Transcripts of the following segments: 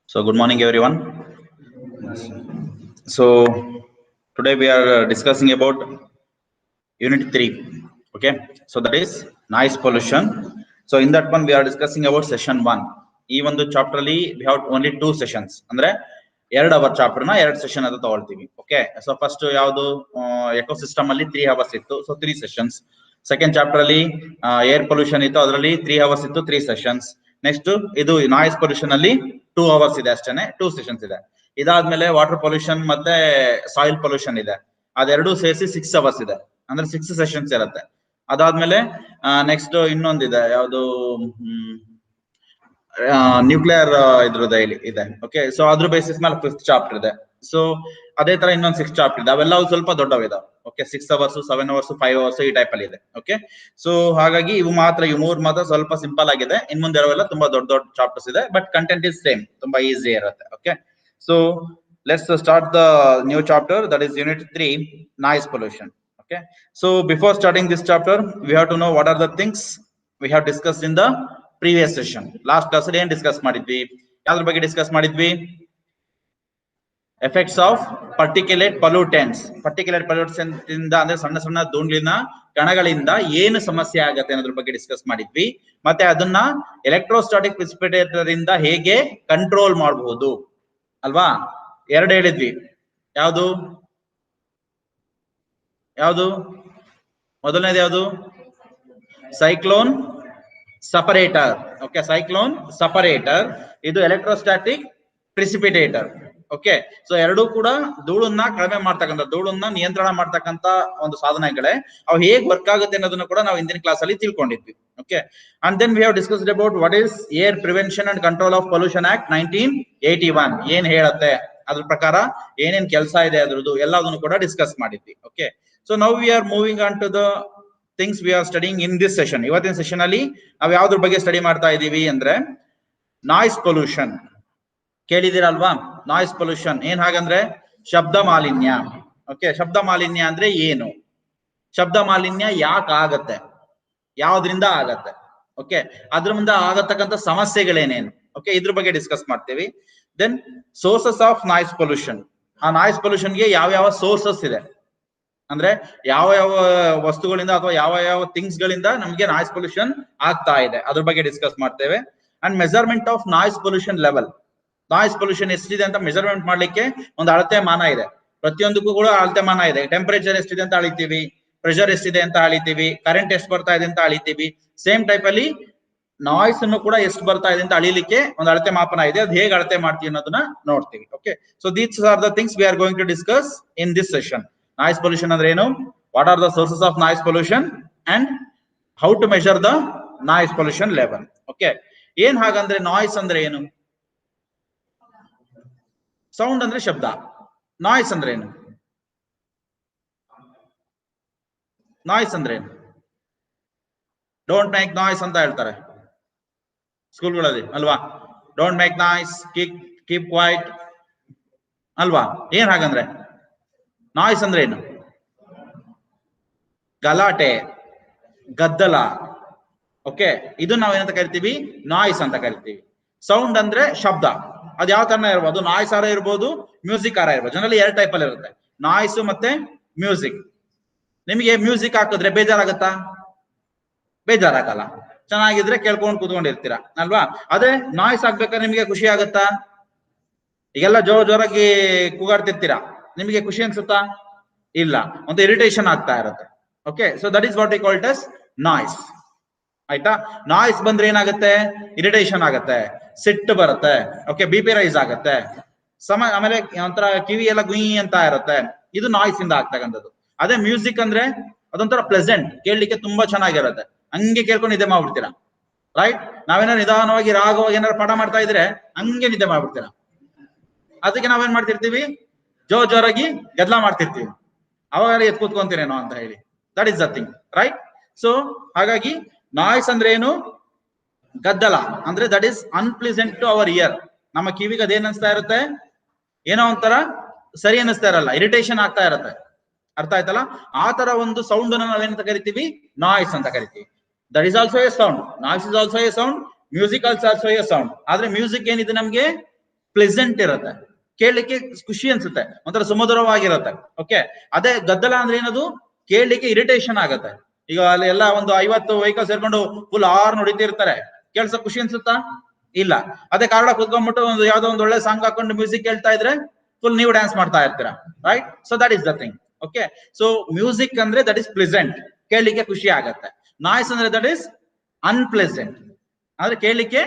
So good morning, everyone. So today we are discussing about Unit 3. Okay, so that is noise pollution. So in that one we are discussing about session 1. Even the chapter we have only 2 sessions. Andre 2 hour chapter na 2 session adu ತಗೊಳ್ತೀವಿ. Okay, so first ಯಾವುದು ecosystem ಅಲ್ಲಿ 3 hours ಇತ್ತು, so 3 sessions. Second chapter ಅಲ್ಲಿ air pollution ಇತ್ತು, ಅದರಲ್ಲಿ 3 hours ಇತ್ತು, 3 sessions. Next ಇದು noise pollution ಅಲ್ಲಿ 2 hours ಇದೆ ಅಷ್ಟೇನೆ, 2 ಸೆಷನ್ಸ್ ಇದೆ. ಇದಾದ್ಮೇಲೆ ವಾಟರ್ ಪೊಲ್ಯೂಷನ್ ಮತ್ತೆ ಸಾಯಿಲ್ ಪೊಲ್ಯೂಷನ್ ಇದೆ, ಅದೆರಡು ಸೇರಿಸಿ 6 hours ಇದೆ, ಅಂದ್ರೆ 6 ಸೆಷನ್ಸ್ ಇರುತ್ತೆ. ಅದಾದ್ಮೇಲೆ ನೆಕ್ಸ್ಟ್ ಇನ್ನೊಂದಿದೆ, ಯಾವುದು ನ್ಯೂಕ್ಲಿಯರ್ ಇದ್ರದ್ದು ಇದೆ. ಓಕೆ, ಸೊ ಅದ್ರ ಬೇಸಿಸ್ ಮೇಲೆ 5th ಚಾಪ್ಟರ್ ಇದೆ. ಸೊ ಅದೇ ತರ ಇನ್ನೊಂದು 6 ಚಾಪ್ಟರ್ ಇದೆ, ಅವೆಲ್ಲ ಸ್ವಲ್ಪ ದೊಡ್ಡವಿದಾವೆ. ಓಕೆ, 6 hours, 7 hours, 5 hours ಈ ಟೈಪ್ ಅಲ್ಲಿ ಇದೆ. ಓಕೆ, ಸೊ ಹಾಗಾಗಿ ಇವು ಮೂರ್ ಮಾತ್ರ ಸ್ವಲ್ಪ ಸಿಂಪಲ್ ಆಗಿದೆ. ಇನ್ ಮುಂದೆ ಇರೋವೆಲ್ಲ ತುಂಬಾ ದೊಡ್ಡ ದೊಡ್ಡ ಚಾಪ್ಟರ್ಸ್ ಇದೆ, ಬಟ್ ಕಂಟೆಂಟ್ ಇಸ್ ಸೇಮ್, ತುಂಬಾ ಈಸಿ ಇರುತ್ತೆ. Okay, so let's start the new chapter, that is unit 3, noise pollution. Okay, so before starting this chapter we have to know what are the things we have discussed in the previous session. Last class ಅಲ್ಲಿ ಏನು discuss ಮಾಡಿದ್ವಿ, ಯಾವ್ದ್ರ ಬಗ್ಗೆ discuss ಮಾಡಿದ್ವಿ? Effects of particulate pollutants. Particulate pollutants ಇಂದ ಅಂದ್ರೆ ಸಣ್ಣ ಸಣ್ಣ ಧೂಳಿನ ಕಣಗಳಿಂದ ಏನು ಸಮಸ್ಯೆ ಆಗತ್ತೆ ಅನ್ನೋದ್ರ ಬಗ್ಗೆ ಡಿಸ್ಕಸ್ ಮಾಡಿದ್ವಿ. ಮತ್ತೆ ಅದನ್ನ ಎಲೆಕ್ಟ್ರೋಸ್ಟಾಟಿಕ್ ಪ್ರಿಸಿಪಿಟೇಟರ್ ಇಂದ ಹೇಗೆ ಕಂಟ್ರೋಲ್ ಮಾಡಬಹುದು ಅಲ್ವಾ? ಎರಡು ಹೇಳಿದ್ವಿ. ಯಾವುದು ಯಾವುದು ಮೊದಲನೇದು? ಯಾವುದು? Cyclone separator. Okay, cyclone separator, ಇದು ಎಲೆಕ್ಟ್ರೋಸ್ಟಾಟಿಕ್ ಪ್ರಿಸಿಪಿಟೇಟರ್. ಓಕೆ, ಸೊ ಎರಡೂ ಕೂಡ ಧೂಳನ್ನ ಕಡಿಮೆ ಮಾಡ್ತಕ್ಕಂಥ, ಧೂಳನ್ನ ನಿಯಂತ್ರಣ ಮಾಡ್ತಕ್ಕಂಥ ಒಂದು ಸಾಧನಗಳೇ. ಅವು ಹೇಗೆ ವರ್ಕ್ ಆಗುತ್ತೆ ಅನ್ನೋದನ್ನ ಕೂಡ ನಾವು ಹಿಂದಿನ ಕ್ಲಾಸ್ ಅಲ್ಲಿ ತಿಳ್ಕೊಂಡಿದ್ವಿ. Okay, and then we have discussed about what is air prevention and control of pollution act 1981 ಏನ್ ಹೇಳುತ್ತೆ, ಅದ್ರ ಪ್ರಕಾರ ಏನೇನ್ ಕೆಲಸ ಇದೆ ಅದ್ರದ್ದು ಎಲ್ಲದನ್ನು ಕೂಡ ಡಿಸ್ಕಸ್ ಮಾಡಿದ್ವಿ. Okay, so now we are moving on to the things we are studying in this session. ಇವತ್ತಿನ ಸೆಷನ್ ಅಲ್ಲಿ ನಾವು ಯಾವ್ದ್ರ ಬಗ್ಗೆ ಸ್ಟಡಿ ಮಾಡ್ತಾ ಇದೀವಿ ಅಂದ್ರೆ ನಾಯ್ಸ್ ಪೊಲ್ಯೂಷನ್. ಕೇಳಿದಿರಲ್ವಾ? ನಾಯ್ಸ್ ಪೊಲ್ಯೂಷನ್ ಏನ್ ಹಾಗಂದ್ರೆ ಶಬ್ದ ಮಾಲಿನ್ಯ. ಓಕೆ, ಶಬ್ದ ಮಾಲಿನ್ಯ ಅಂದ್ರೆ ಏನು, ಶಬ್ದ ಮಾಲಿನ್ಯ ಯಾಕೆ ಆಗತ್ತೆ, ಯಾವ್ದ್ರಿಂದ ಆಗತ್ತೆ, ಓಕೆ, ಅದ್ರ ಮುಂದೆ ಆಗತಕ್ಕಂಥ ಸಮಸ್ಯೆಗಳೇನೇನು, ಓಕೆ, ಇದ್ರ ಬಗ್ಗೆ ಡಿಸ್ಕಸ್ ಮಾಡ್ತೀವಿ. Then sources of noise pollution. ಆ ನಾಯ್ಸ್ ಪೊಲ್ಯೂಷನ್ಗೆ ಯಾವ ಯಾವ ಸೋರ್ಸಸ್ ಇದೆ, ಅಂದ್ರೆ ಯಾವ ಯಾವ ವಸ್ತುಗಳಿಂದ ಅಥವಾ ಯಾವ ಯಾವ ಥಿಂಗ್ಸ್ ಗಳಿಂದ ನಮಗೆ ನಾಯ್ಸ್ ಪೊಲ್ಯೂಷನ್ ಆಗ್ತಾ ಇದೆ, ಅದ್ರ ಬಗ್ಗೆ ಡಿಸ್ಕಸ್ ಮಾಡ್ತೇವೆ. And measurement of noise pollution level. Noise pollution ಎಷ್ಟಿದೆ ಅಂತ ಮೆಜರ್ಮೆಂಟ್ ಮಾಡ್ಲಿಕ್ಕೆ ಒಂದು ಅಳತೆ ಮಾನ ಇದೆ, ಪ್ರತಿಯೊಂದಕ್ಕೂ ಕೂಡ ಅಳತೆ ಮಾನ ಇದೆ. ಟೆಂಪರೇಚರ್ ಎಷ್ಟಿದೆ ಅಂತ ಅಳಿತೀವಿ, ಪ್ರೆಷರ್ ಎಷ್ಟಿದೆ ಅಂತ ಅಳಿತೀವಿ, ಕರೆಂಟ್ ಎಷ್ಟು ಬರ್ತಾ ಇದೆ ಅಂತ ಅಳಿತೀವಿ. ಸೇಮ್ ಟೈಪ್ ಅಲ್ಲಿ ನಾಯ್ಸ್ ಅನ್ನು ಕೂಡ ಎಷ್ಟು ಬರ್ತಾ ಇದೆ ಅಂತ ಅಳಿಲಿಕ್ಕೆ ಒಂದು ಅಳತೆ ಮಾಪನ ಇದೆ. ಅದು ಹೇಗೆ ಅಳತೆ ಮಾಡ್ತೀವಿ ಅನ್ನೋದನ್ನ ನೋಡ್ತೀವಿ. Okay, so these are the things we are going to discuss in this session. Noise pollution ಅಂದ್ರೆ ಏನು, what are the sources of noise pollution and how to measure the noise pollution level. Okay, ಏನ್ ಹಾಗಂದ್ರೆ noise ಅಂದ್ರೆ ಏನು? Sound ಅಂದ್ರೆ ಶಬ್ದ, noise ಅಂದ್ರೆ ಏನು? ನಾಯ್ಸ್ ಅಂದ್ರೆ ಏನು? ಡೋಂಟ್ ಮೇಕ್ ನಾಯ್ಸ್ ಅಂತ ಹೇಳ್ತಾರೆ ಸ್ಕೂಲ್ಗಳಲ್ಲಿ ಅಲ್ವಾ? Don't make noise, keep quiet ಅಲ್ವಾ? ಏನ್ ಹಾಗಂದ್ರೆ ನಾಯ್ಸ್ ಅಂದ್ರೆ ಏನು? ಗಲಾಟೆ, ಗದ್ದಲ. ಓಕೆ, ಇದು ನಾವೇನಂತ ಕರಿತೀವಿ? ನಾಯ್ಸ್ ಅಂತ ಕರಿತೀವಿ. ಸೌಂಡ್ ಅಂದ್ರೆ ಶಬ್ದ, ಅದು ಯಾವ ತರ ಇರ್ಬೋದು, ನಾಯ್ಸ್ ಆರ ಇರ್ಬೋದು, ಮ್ಯೂಸಿಕ್ ಆರ ಇರ್ಬೋದು. ಜನರಲಿ 2 ಟೈಪ್ ಅಲ್ಲಿ ಇರುತ್ತೆ, ನಾಯ್ಸ್ ಮತ್ತೆ ಮ್ಯೂಸಿಕ್. ನಿಮಗೆ ಮ್ಯೂಸಿಕ್ ಹಾಕಿದ್ರೆ ಬೇಜಾರಾಗತ್ತಾ? ಬೇಜಾರಾಗಲ್ಲ, ಚೆನ್ನಾಗಿದ್ರೆ ಕೇಳ್ಕೊಂಡು ಕೂತ್ಕೊಂಡಿರ್ತೀರಾ ಅಲ್ವಾ? ಅದೇ ನಾಯ್ಸ್ ಹಾಕ್ಬೇಕಾದ್ರೆ ನಿಮಗೆ ಖುಷಿ ಆಗತ್ತಾ? ಈಗೆಲ್ಲ ಜೋರಾಗಿ ಕೂಗಾಡ್ತಿರ್ತೀರಾ, ನಿಮಗೆ ಖುಷಿ ಅನ್ಸುತ್ತಾ? ಇಲ್ಲ, ಒಂದು ಇರಿಟೇಷನ್ ಆಗ್ತಾ ಇರುತ್ತೆ. Okay, so that is what we called as noise. ಆಯ್ತಾ? ನಾಯ್ಸ್ ಬಂದ್ರೆ ಏನಾಗುತ್ತೆ? ಇರಿಟೇಷನ್ ಆಗತ್ತೆ, ಸಿಟ್ಟು ಬರುತ್ತೆ, ಓಕೆ, BP ರೈಸ್ ಆಗತ್ತೆ, ಆಮೇಲೆ ಒಂಥರ ಕಿವಿ ಎಲ್ಲ ಗುಯಿ ಅಂತ ಇರುತ್ತೆ. ಇದು ನಾಯ್ಸ್ ಇಂದ ಆಗ್ತಕ್ಕಂಥದ್ದು. ಅದೇ ಮ್ಯೂಸಿಕ್ ಅಂದ್ರೆ ಅದೊಂಥರ ಪ್ಲೆಸೆಂಟ್, ಕೇಳಲಿಕ್ಕೆ ತುಂಬಾ ಚೆನ್ನಾಗಿರುತ್ತೆ, ಹಂಗೆ ಕೇಳ್ಕೊಂಡು ನಿದ್ದೆ ಮಾಡ್ಬಿಡ್ತೀರಾ. ರೈಟ್? ನಾವೇನಾದ್ರು ನಿಧಾನವಾಗಿ ರಾಗವಾಗಿ ಏನಾದ್ರು ಪಾಠ ಮಾಡ್ತಾ ಇದ್ರೆ ಹಂಗೆ ನಿದ್ದೆ ಮಾಡ್ಬಿಡ್ತೀರಾ. ಅದಕ್ಕೆ ನಾವೇನ್ ಮಾಡ್ತಿರ್ತೀವಿ? ಜೋರಾಗಿ ಗದ್ದಲ ಮಾಡ್ತಿರ್ತೀವಿ, ಅವಾಗ ಎದ್ದು ಕೂತ್ಕೊಂತೀರೇನೋ ಅಂತ ಹೇಳಿ. That is the thing, right? So ಹಾಗಾಗಿ ನಾಯ್ಸ್ ಅಂದ್ರೆ ಏನು? ಗದ್ದಲ ಅಂದ್ರೆ that is unpleasant to our ear. ನಮ್ಮ ಕಿವಿಗೆ ಅದೇನ್ ಅನ್ಸ್ತಾ ಇರುತ್ತೆ? ಏನೋ ಒಂಥರ ಸರಿ ಅನ್ನಿಸ್ತಾ ಇರಲ್ಲ, ಇರಿಟೇಷನ್ ಆಗ್ತಾ ಇರುತ್ತೆ. ಅರ್ಥ ಆಯ್ತಲ್ಲ? ಆ ತರ ಒಂದು ಸೌಂಡ್ ಅನ್ನು ನಾವೇನಂತ ಕರಿತೀವಿ? ನಾಯ್ಸ್ ಅಂತ ಕರಿತೀವಿ. That is also A sound. Noise is also A sound, music also A sound. ಆದ್ರೆ ಮ್ಯೂಸಿಕ್ ಏನಿದೆ ನಮ್ಗೆ ಪ್ಲೆಸೆಂಟ್ ಇರುತ್ತೆ, ಕೇಳಲಿಕ್ಕೆ ಖುಷಿ ಅನ್ಸುತ್ತೆ, ಒಂಥರ ಸುಮಧುರವಾಗಿರುತ್ತೆ. ಓಕೆ, ಅದೇ ಗದ್ದಲ ಅಂದ್ರೆ ಏನದು, ಕೇಳಲಿಕ್ಕೆ ಇರಿಟೇಷನ್ ಆಗುತ್ತೆ. ಈಗ ಅಲ್ಲಿ ಎಲ್ಲ ಒಂದು 50 ವೆಹಿಕಲ್ ಸೇರ್ಕೊಂಡು ಫುಲ್ ಹಾರ್ನ್ ಹೊಡಿತಿರ್ತಾರೆ, ಕೇಳ್ಸೋ ಖುಷಿ ಅನ್ಸುತ್ತಾ? ಇಲ್ಲ. ಅದೇ ಕಾರಣ ಕುತ್ಕೊಂಡ್ಬಿಟ್ಟು ಒಂದು ಯಾವ್ದೋ ಒಂದು ಒಳ್ಳೆ ಸಾಂಗ್ ಹಾಕೊಂಡು ಮ್ಯೂಸಿಕ್ ಕೇಳ್ತಾ ಇದ್ರೆ ಫುಲ್ ನೀವು ಡ್ಯಾನ್ಸ್ ಮಾಡ್ತಾ ಇರ್ತೀರಾ, right? So that is the thing. Okay, so music ಅಂದ್ರೆ ದಟ್ ಇಸ್ ಪ್ಲೆಸೆಂಟ್, ಕೇಳಲಿಕ್ಕೆ ಖುಷಿ ಆಗತ್ತೆ. ನಾಯ್ಸ್ ಅಂದ್ರೆ ದಟ್ ಇಸ್ ಅನ್ಪ್ಲೆಸೆಂಟ್, ಅಂದ್ರೆ ಕೇಳಲಿಕ್ಕೆ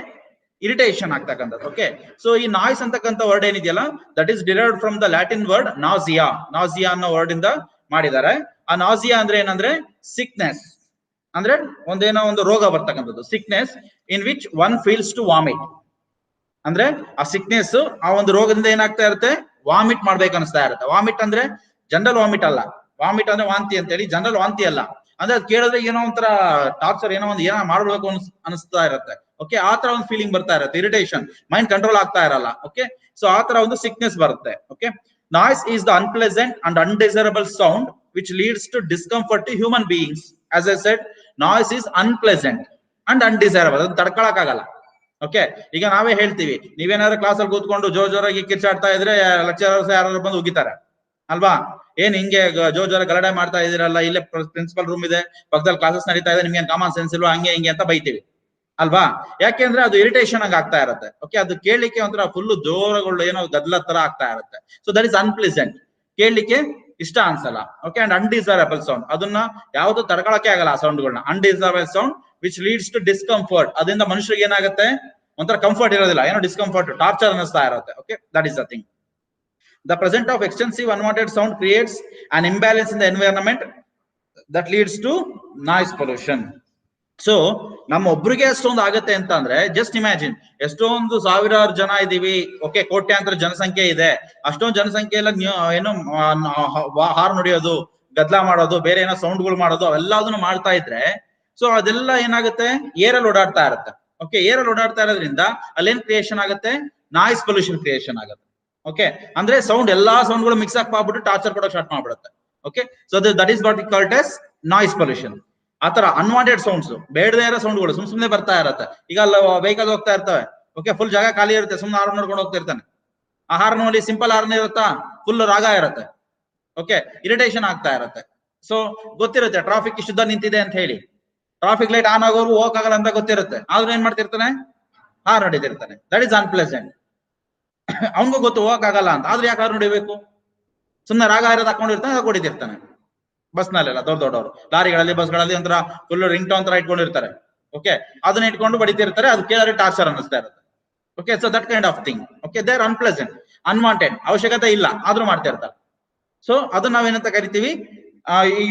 ಇರಿಟೇಷನ್ ಆಗ್ತಕ್ಕಂಥದ್ದು. ಓಕೆ, ಸೊ ಈ ನಾಯ್ಸ್ ಅಂತಕ್ಕಂಥ ವರ್ಡ್ ಏನಿದೆಯಲ್ಲ, that is derived from the Latin word nausea. Nausea ಅನ್ನೋ ವರ್ಡ್ ಇಂದ ಮಾಡಿದ್ದಾರೆ. ಆ ನಾಸಿಯಾ ಅಂದ್ರೆ ಏನಂದ್ರೆ ಸಿಕ್ನೆಸ್, ಅಂದ್ರೆ ಒಂದೇನೋ ಒಂದು ರೋಗ ಬರ್ತಕ್ಕಂಥದ್ದು. Sickness in which one feels to vomit, ಅಂದ್ರೆ ಆ ಸಿಕ್ನೆಸ್, ಆ ಒಂದು ರೋಗದಿಂದ ಏನಾಗ್ತಾ ಇರುತ್ತೆ, ವಾಮಿಟ್ ಮಾಡ್ಬೇಕು ಅನಿಸ್ತಾ ಇರುತ್ತೆ. ವಾಮಿಟ್ ಅಂದ್ರೆ ಜನರಲ್ ವಾಮಿಟ್ ಅಲ್ಲ, ವಾಮಿಟ್ ಅಂದ್ರೆ ವಾಂತಿ ಅಂತ ಹೇಳಿ, ಜನರಲ್ ವಾಂತಿ ಅಲ್ಲ. ಅಂದ್ರೆ ಅದು ಕೇಳಿದ್ರೆ ಏನೋ ಒಂಥರ ಟಾರ್ಚರ್, ಏನೋ ಮಾಡ್ಬೇಕು ಅನಿಸ್ತಾ ಇರುತ್ತೆ. ಓಕೆ, ಆ ತರ ಒಂದು ಫೀಲಿಂಗ್ ಬರ್ತಾ ಇರುತ್ತೆ, ಇರಿಟೇಷನ್, ಮೈಂಡ್ ಕಂಟ್ರೋಲ್ ಆಗ್ತಾ ಇರಲ್ಲ. ಓಕೆ, ಸೊ ಆ ತರ ಒಂದು ಸಿಕ್ನೆಸ್ ಬರುತ್ತೆ. Okay, noise is the unpleasant and undesirable sound which leads to discomfort to human beings. As I said, noise is unpleasant and undesirable, ಅದು ತಡ್ಕೊಳಕ್ ಆಗಲ್ಲ. ಓಕೆ, ಈಗ ನಾವೇ ಹೇಳ್ತೀವಿ, ನೀವೇನಾದ್ರೂ ಕ್ಲಾಸಲ್ಲಿ ಕೂತ್ಕೊಂಡು ಜೋರಾಗಿ ಕಿರ್ಚಾಡ್ತಾ ಇದ್ರೆ ಲೆಕ್ಚರರ್ಸ್ ಯಾರು ಬಂದು ಉಗಿತಾರೆ ಅಲ್ವಾ? ಏನ್ ಹಿಂಗೆ ಜೋರ ಗಲಾಟೆ ಮಾಡ್ತಾ ಇದೀರಲ್ಲ, ಇಲ್ಲೇ ಪ್ರಿನ್ಸಿಪಲ್ ರೂಮ್ ಇದೆ, ಪಕ್ಕದಲ್ಲಿ ಕ್ಲಾಸಸ್ ನಡೀತಾ ಇದೆ, ನಿಮ್ಗೆ ಕಾಮನ್ ಸೆನ್ಸ್ ಇಲ್ವಾ, ಹಂಗೆ ಹಿಂಗೆ ಅಂತ ಬೈತೀವಿ ಅಲ್ವಾ? ಯಾಕೆಂದ್ರೆ ಅದು ಇರಿಟೇಷನ್ ಆಗಿ ಆಗ್ತಾ ಇರುತ್ತೆ. ಓಕೆ, ಅದು ಕೇಳಲಿಕ್ಕೆ ಒಂಥರ ಫುಲ್ ಜೋರಗಳು ಏನೋ ಗದ್ದಲ ತರ ಆಗ್ತಾ ಇರುತ್ತೆ. ಸೊ ದಟ್ ಇಸ್ ಅನ್ಪ್ಲೆಸೆಂಟ್, ಕೇಳಲಿಕ್ಕೆ ಇಷ್ಟ ಅನ್ಸಲ್ಲ. ಓಕೆ, ಅಂಡ್ ಅನ್ಡಿಸೈರಬಲ್ ಸೌಂಡ್, ಅದನ್ನ ಯಾವ್ದು ತಡ್ಕೊಳಕ್ಕೆ ಆಗಲ್ಲ ಆ ಸೌಂಡ್ಗಳನ್ನ. Undesirable sound which leads to discomfort, ಅದರಿಂದ ಮನುಷ್ಯರಿಗೆ ಏನಾಗುತ್ತೆ, ಒಂಥರ ಕಂಫರ್ಟ್ ಇರೋದಿಲ್ಲ, ಏನೋ ಡಿಸ್ಕಂಫರ್ಟ್, ಟಾರ್ಚರ್ ಅನ್ನಿಸ್ತಾ ಇರುತ್ತೆ. Okay, that is the thing. The presence of extensive unwanted sound creates an imbalance in the environment that leads to noise pollution. So ನಮ್ಮ ಒಬ್ರಿಗೆ ಅಷ್ಟೊಂದು ಆಗತ್ತೆ ಅಂತ ಅಂದ್ರೆ, ಜಸ್ಟ್ ಇಮ್ಯಾಜಿನ್, ಎಷ್ಟೊಂದು ಸಾವಿರಾರು ಜನ ಇದೀವಿ. ಓಕೆ, ಕೋಟ್ಯಾಂತರ ಜನಸಂಖ್ಯೆ ಇದೆ. ಅಷ್ಟೊಂದು ಜನಸಂಖ್ಯೆ ಎಲ್ಲ ಏನು ಹಾರ್ನ್ ಹೊಡಿಯೋದು, ಗದ್ದಲ ಮಾಡೋದು, ಬೇರೆ ಏನೋ ಸೌಂಡ್ಗಳು ಮಾಡೋದು, ಅವೆಲ್ಲದನ್ನು ಮಾಡ್ತಾ ಇದ್ರೆ, ಸೊ ಅದೆಲ್ಲ ಏನಾಗುತ್ತೆ, ಏರಲ್ಲಿ ಓಡಾಡ್ತಾ ಇರುತ್ತೆ. ಓಕೆ, ಏರಲ್ಲಿ ಓಡಾಡ್ತಾ ಇರೋದ್ರಿಂದ ಅಲ್ಲೇನ್ ಕ್ರಿಯೇಷನ್ ಆಗುತ್ತೆ, ನಾಯ್ಸ್ ಪೊಲ್ಯೂಷನ್ ಕ್ರಿಯೇಷನ್ ಆಗುತ್ತೆ. ಓಕೆ, ಅಂದ್ರೆ ಸೌಂಡ್, ಎಲ್ಲಾ ಸೌಂಡ್ಗಳು ಮಿಕ್ಸ್ ಆಗಿ ಮಾಡ್ಬಿಟ್ಟು ಟಾರ್ಚರ್ ಕೊಡೋಕೆ ಸ್ಟಾರ್ಟ್ ಮಾಡ್ಬಿಡುತ್ತೆ. Okay, so that is what we called as noise pollution. ಆತರ ಅನ್ವಾಂಟೆಡ್ ಸೌಂಡ್ಸ್, ಬೇಡದೇ ಇರೋ ಸೌಂಡ್ಗಳು ಸುಮ್ನೆ ಬರ್ತಾ ಇರುತ್ತೆ. ಈಗ ಅಲ್ಲ ವೆಹಿಕಲ್ ಹೋಗ್ತಾ ಇರ್ತವೆ, ಓಕೆ, ಫುಲ್ ಜಾಗ ಖಾಲಿ ಇರುತ್ತೆ, ಸುಮ್ನೆ ಹಾರ್ನ್ ನೋಡ್ಕೊಂಡು ಹೋಗ್ತಿರ್ತಾನೆ. ಆ ಹಾರ್ನ್ ನೋಡಿ ಸಿಂಪಲ್ ಹಾರ್ನ್ ಇರುತ್ತಾ, ಫುಲ್ ರಾಗ ಇರುತ್ತೆ. ಓಕೆ, ಇರಿಟೇಷನ್ ಆಗ್ತಾ ಇರುತ್ತೆ. ಸೊ ಗೊತ್ತಿರುತ್ತೆ ಟ್ರಾಫಿಕ್ ಇಷ್ಟುದ್ದ ನಿಂತಿದೆ ಅಂತ ಹೇಳಿ, ಟ್ರಾಫಿಕ್ ಲೈಟ್ ಆನ್ ಆಗೋರು ಹೋಗಕ್ಕಾಗಲ್ಲ ಅಂತ ಗೊತ್ತಿರುತ್ತೆ, ಆದ್ರೂ ಏನ್ ಮಾಡ್ತಿರ್ತಾನೆ, ಹಾರ್ನ್ ಹೊಡಿತಿರ್ತಾನೆ. That is unpleasant. ಅವನಿಗೂ ಗೊತ್ತು ಹೋಗಕ್ಕಾಗಲ್ಲ ಅಂತ, ಆದ್ರೆ ಯಾಕೆ ಹಾರ್ನ್ ಹೊಡಿಬೇಕು? ಸುಮ್ಮನೆ ರಾಗ ಇರೋದು ಹಾಕೊಂಡಿರ್ತಾನೆ, ಹೊಡಿತಿರ್ತಾನೆ. ಬಸ್ ನಲ್ಲೆಲ್ಲ ದೊಡ್ಡವರು, ಲಾರಿಗಳಲ್ಲಿ, ಬಸ್ಗಳಲ್ಲಿ ಒಂಥರ ಫುಲ್ ರಿಂಗ್ ಟೋನ್ ತರ ಇಟ್ಕೊಂಡಿರ್ತಾರೆ. ಓಕೆ, ಅದನ್ನ ಇಟ್ಕೊಂಡು ಬಡಿತಿರ್ತಾರೆ, ಅದು ಕೇಳಿದ್ರೆ ಟಾರ್ಚರ್ ಅನ್ನಿಸ್ತಾ ಇರುತ್ತೆ. Okay, so that kind of thing. Okay, they are unpleasant, unwanted, ಅವಶ್ಯಕತೆ ಇಲ್ಲ ಆದ್ರೂ ಮಾಡ್ತಾ ಇರ್ತಾರೆ. ಸೊ ಅದನ್ನ ನಾವೇನಂತ ಕರಿತೀವಿ,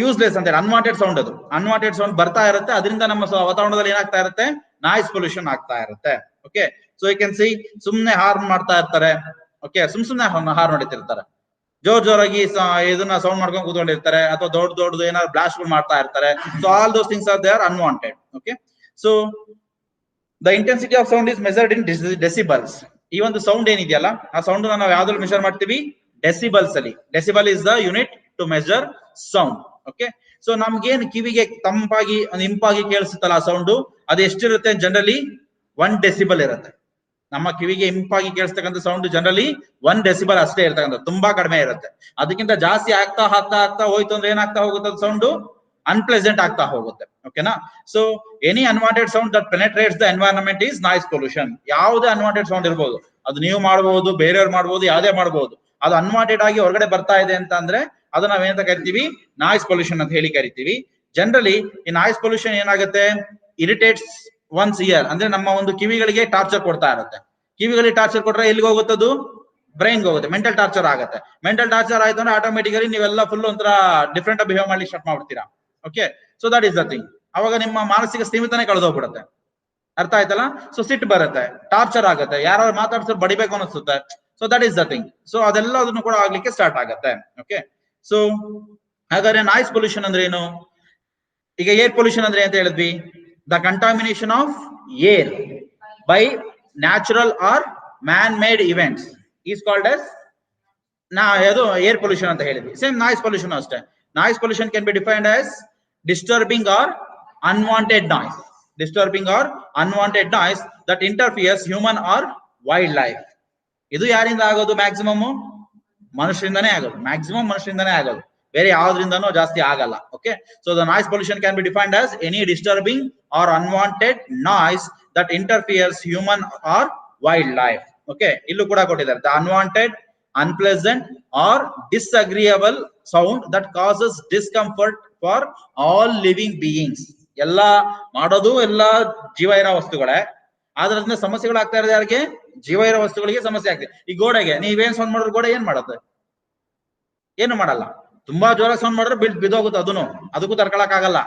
ಯೂಸ್ಲೆಸ್ ಅಂತ ಹೇಳಿ. ಅನ್ವಾಂಟೆಡ್ ಸೌಂಡ್, ಅದು ಅನ್ವಾಂಟೆಡ್ ಸೌಂಡ್ ಬರ್ತಾ ಇರುತ್ತೆ, ಅದರಿಂದ ನಮ್ಮ ವಾತಾವರಣದಲ್ಲಿ ಏನಾಗ್ತಾ ಇರುತ್ತೆ, ನಾಯ್ಸ್ ಪೊಲ್ಯೂಷನ್ ಆಗ್ತಾ ಇರುತ್ತೆ. Okay, so you can see, ಸುಮ್ನೆ ಹಾರ್ನ್ ಮಾಡ್ತಾ ಇರ್ತಾರೆ. ಓಕೆ, ಸುಮ್ನೆ ಹಾರ್ನ್ ಹೊಡಿತಿರ್ತಾರೆ, ಜೋರಾಗಿ ಇದನ್ನ ಸೌಂಡ್ ಮಾಡ್ಕೊಂಡು ಕೂತ್ಕೊಂಡಿರ್ತಾರೆ, ಅಥವಾ ದೊಡ್ಡದು ಏನಾದ್ರು ಬ್ಲಾಸ್ಟ್ ಮಾಡ್ತಾ ಇರ್ತಾರೆ. So all those things are they are unwanted. Okay, so the intensity of sound is measured in decibels. ಈ ಒಂದು ಸೌಂಡ್ ಏನಿದೆಯಲ್ಲ, ಆ ಸೌಂಡ್ ನಾವು ಯಾವ್ದ್ರಲ್ಲಿ ಮೆಷರ್ ಮಾಡ್ತೀವಿ, ಡೆಸಿಬಲ್ಸ್ ಅಲ್ಲಿ. Decibel is the unit to measure sound. Okay, so ನಮ್ಗೇನ್ ಕಿವಿಗೆ ತಂಪಾಗಿ ಇಂಪಾಗಿ ಕೇಳಿಸುತ್ತಲ್ಲ ಆ ಸೌಂಡ್, ಅದು ಎಷ್ಟಿರುತ್ತೆ, ಜನರಲಿ 1 ಡೆಸಿಬಲ್ ಇರುತ್ತೆ. ನಮ್ಮ ಕಿವಿಗೆ ಇಂಪಾಗಿ ಕೇಳಿಸ್ತಕ್ಕಂಥ ಸೌಂಡ್ ಜನರಲಿ 1 ಡೆಸಿಬಲ್ ಅಷ್ಟೇ ಇರ್ತಕ್ಕಂಥ, ತುಂಬಾ ಕಡಿಮೆ ಇರುತ್ತೆ. ಅದಕ್ಕಿಂತ ಜಾಸ್ತಿ ಆಗ್ತಾ ಹೋಯ್ತು ಅಂದ್ರೆ ಏನಾಗ್ತಾ ಹೋಗುತ್ತೆ, ಸೌಂಡ್ ಅನ್ಪ್ಲೆಸೆಂಟ್ ಆಗ್ತಾ ಹೋಗುತ್ತೆ. ಓಕೆನಾ? So any unwanted sound that penetrates the environment is noise pollution. ಯಾವುದೇ ಅನ್ವಾಂಟೆಡ್ ಸೌಂಡ್ ಇರ್ಬೋದು, ಅದು ನೀವು ಮಾಡಬಹುದು, ಬೇರೆಯವ್ರು ಮಾಡಬಹುದು, ಯಾವುದೇ ಮಾಡಬಹುದು. ಅದು ಅನ್ವಾಂಟೆಡ್ ಆಗಿ ಹೊರಗಡೆ ಬರ್ತಾ ಇದೆ ಅಂತ ಅಂದ್ರೆ ಅದು ನಾವೇನಂತ ಕರಿತೀವಿ, ನಾಯ್ಸ್ ಪೊಲ್ಯೂಷನ್ ಅಂತ ಹೇಳಿ ಕರಿತೀವಿ. ಜನರಲಿ ಈ ನಾಯ್ಸ್ ಪೊಲ್ಯೂಷನ್ ಏನಾಗುತ್ತೆ, ಇರಿಟೇಟ್ಸ್ ಒನ್ಸ್ ಇಯರ್, ಅಂದ್ರೆ ನಮ್ಮ ಒಂದು ಕಿವಿಗಳಿಗೆ ಟಾರ್ಚರ್ ಕೊಡ್ತಾ ಇರುತ್ತೆ. ಕಿವಿಗಳಿಗೆ ಟಾರ್ಚರ್ ಕೊಟ್ರೆ ಎಲ್ಲಿಗೆ ಹೋಗುತ್ತದು, ಬ್ರೈನ್ಗೆ ಹೋಗುತ್ತೆ, ಮೆಂಟಲ್ ಟಾರ್ಚರ್ ಆಗುತ್ತೆ. ಮೆಂಟಲ್ ಟಾರ್ಚರ್ ಆಯ್ತು ಅಂದ್ರೆ ಆಟೋಮೆಟಿಕಲಿ ನೀವೆಲ್ಲ ಫುಲ್ ಒಂಥರ ಡಿಫ್ರೆಂಟ್ ಬಿಹೇವ್ ಮಾಡ್ಲಿಕ್ಕೆ ಸ್ಟಾರ್ಟ್ ಮಾಡ್ಬಿಡ್ತೀರಾ. Okay, so that is the thing. ಅವಾಗ ನಿಮ್ಮ ಮಾನಸಿಕ ಸ್ಥಿಮಿತನೇ ಕಳೆದೋಗ್ಬಿಡುತ್ತೆ. ಅರ್ಥ ಆಯ್ತಲ್ಲ? ಸೊ ಸಿಟ್ಟು ಬರುತ್ತೆ, ಟಾರ್ಚರ್ ಆಗುತ್ತೆ, ಯಾರು ಮಾತಾಡ್ತಾರೆ ಬಡಿಬೇಕು ಅನಿಸುತ್ತೆ. So that is the thing. So ಅದೆಲ್ಲ ಅದನ್ನು ಕೂಡ ಆಗ್ಲಿಕ್ಕೆ ಸ್ಟಾರ್ಟ್ ಆಗುತ್ತೆ. ಓಕೆ, ಸೊ ಹಾಗಾದ್ರೆ ನಾಯ್ಸ್ ಪೊಲ್ಯೂಷನ್ ಅಂದ್ರೆ ಏನು? ಈಗ ಏರ್ ಪೊಲ್ಯೂಷನ್ ಅಂದ್ರೆ ಅಂತ ಹೇಳಿದ್ವಿ, the contamination of air by natural or man made events is called as ಅದು ಏರ್ ಪೊಲ್ಯೂಷನ್ ಅಂತ ಹೇಳಿದ್ವಿ. ಸೇಮ್ ನಾಯ್ಸ್ ಪೊಲ್ಯೂಷನ್ ಅಷ್ಟೇ. Noise pollution can be defined as disturbing or unwanted noise, disturbing or unwanted noise that interferes human or wildlife. ಇದು ಯಾರಿಂದ ಆಗೋದು? Maximum ಮನುಷ್ಯರಿಂದಾನೇ ಆಗೋದು, maximum ಮನುಷ್ಯರಿಂದಾನೇ ಆಗೋದು, ಬೇರೆ ಯಾವ್ದ್ರಿಂದನೂ ಜಾಸ್ತಿ ಆಗಲ್ಲ. Okay, so the noise pollution can be defined as any disturbing or unwanted noise that interferes human or wildlife. Okay, ಇಲ್ಲೂ ಕೂಡ ಕೊಟ್ಟಿದ್ದಾರೆ, the unwanted, unpleasant or disagreeable sound that causes discomfort for all living beings. ಎಲ್ಲ ಮಾಡೋದು ಎಲ್ಲ ಜೀವ ಇರೋ ವಸ್ತುಗಳೇ, ಆದ್ರಿಂದ ಸಮಸ್ಯೆಗಳು ಆಗ್ತಾ ಇರೋದು ಯಾರಿಗೆ? ಜೀವ ಇರೋ ವಸ್ತುಗಳಿಗೆ ಸಮಸ್ಯೆ ಆಗ್ತದೆ. ಈ ಗೋಡೆಗೆ ನೀವೇನ್ ಸೌಂಡ್ ಮಾಡಿದ್ರು ಗೋಡೆ ಏನ್ ಮಾಡುತ್ತೆ? ಏನು ಮಾಡಲ್ಲ. ತುಂಬಾ ಜೋರ ಸೌಂಡ್ ಮಾಡಿದ್ರೆ ಬಿದ್ದೋಗುತ್ತೆ, ಅದಕ್ಕೂ ತಡ್ಕೊಳಕ್ ಆಗಲ್ಲ.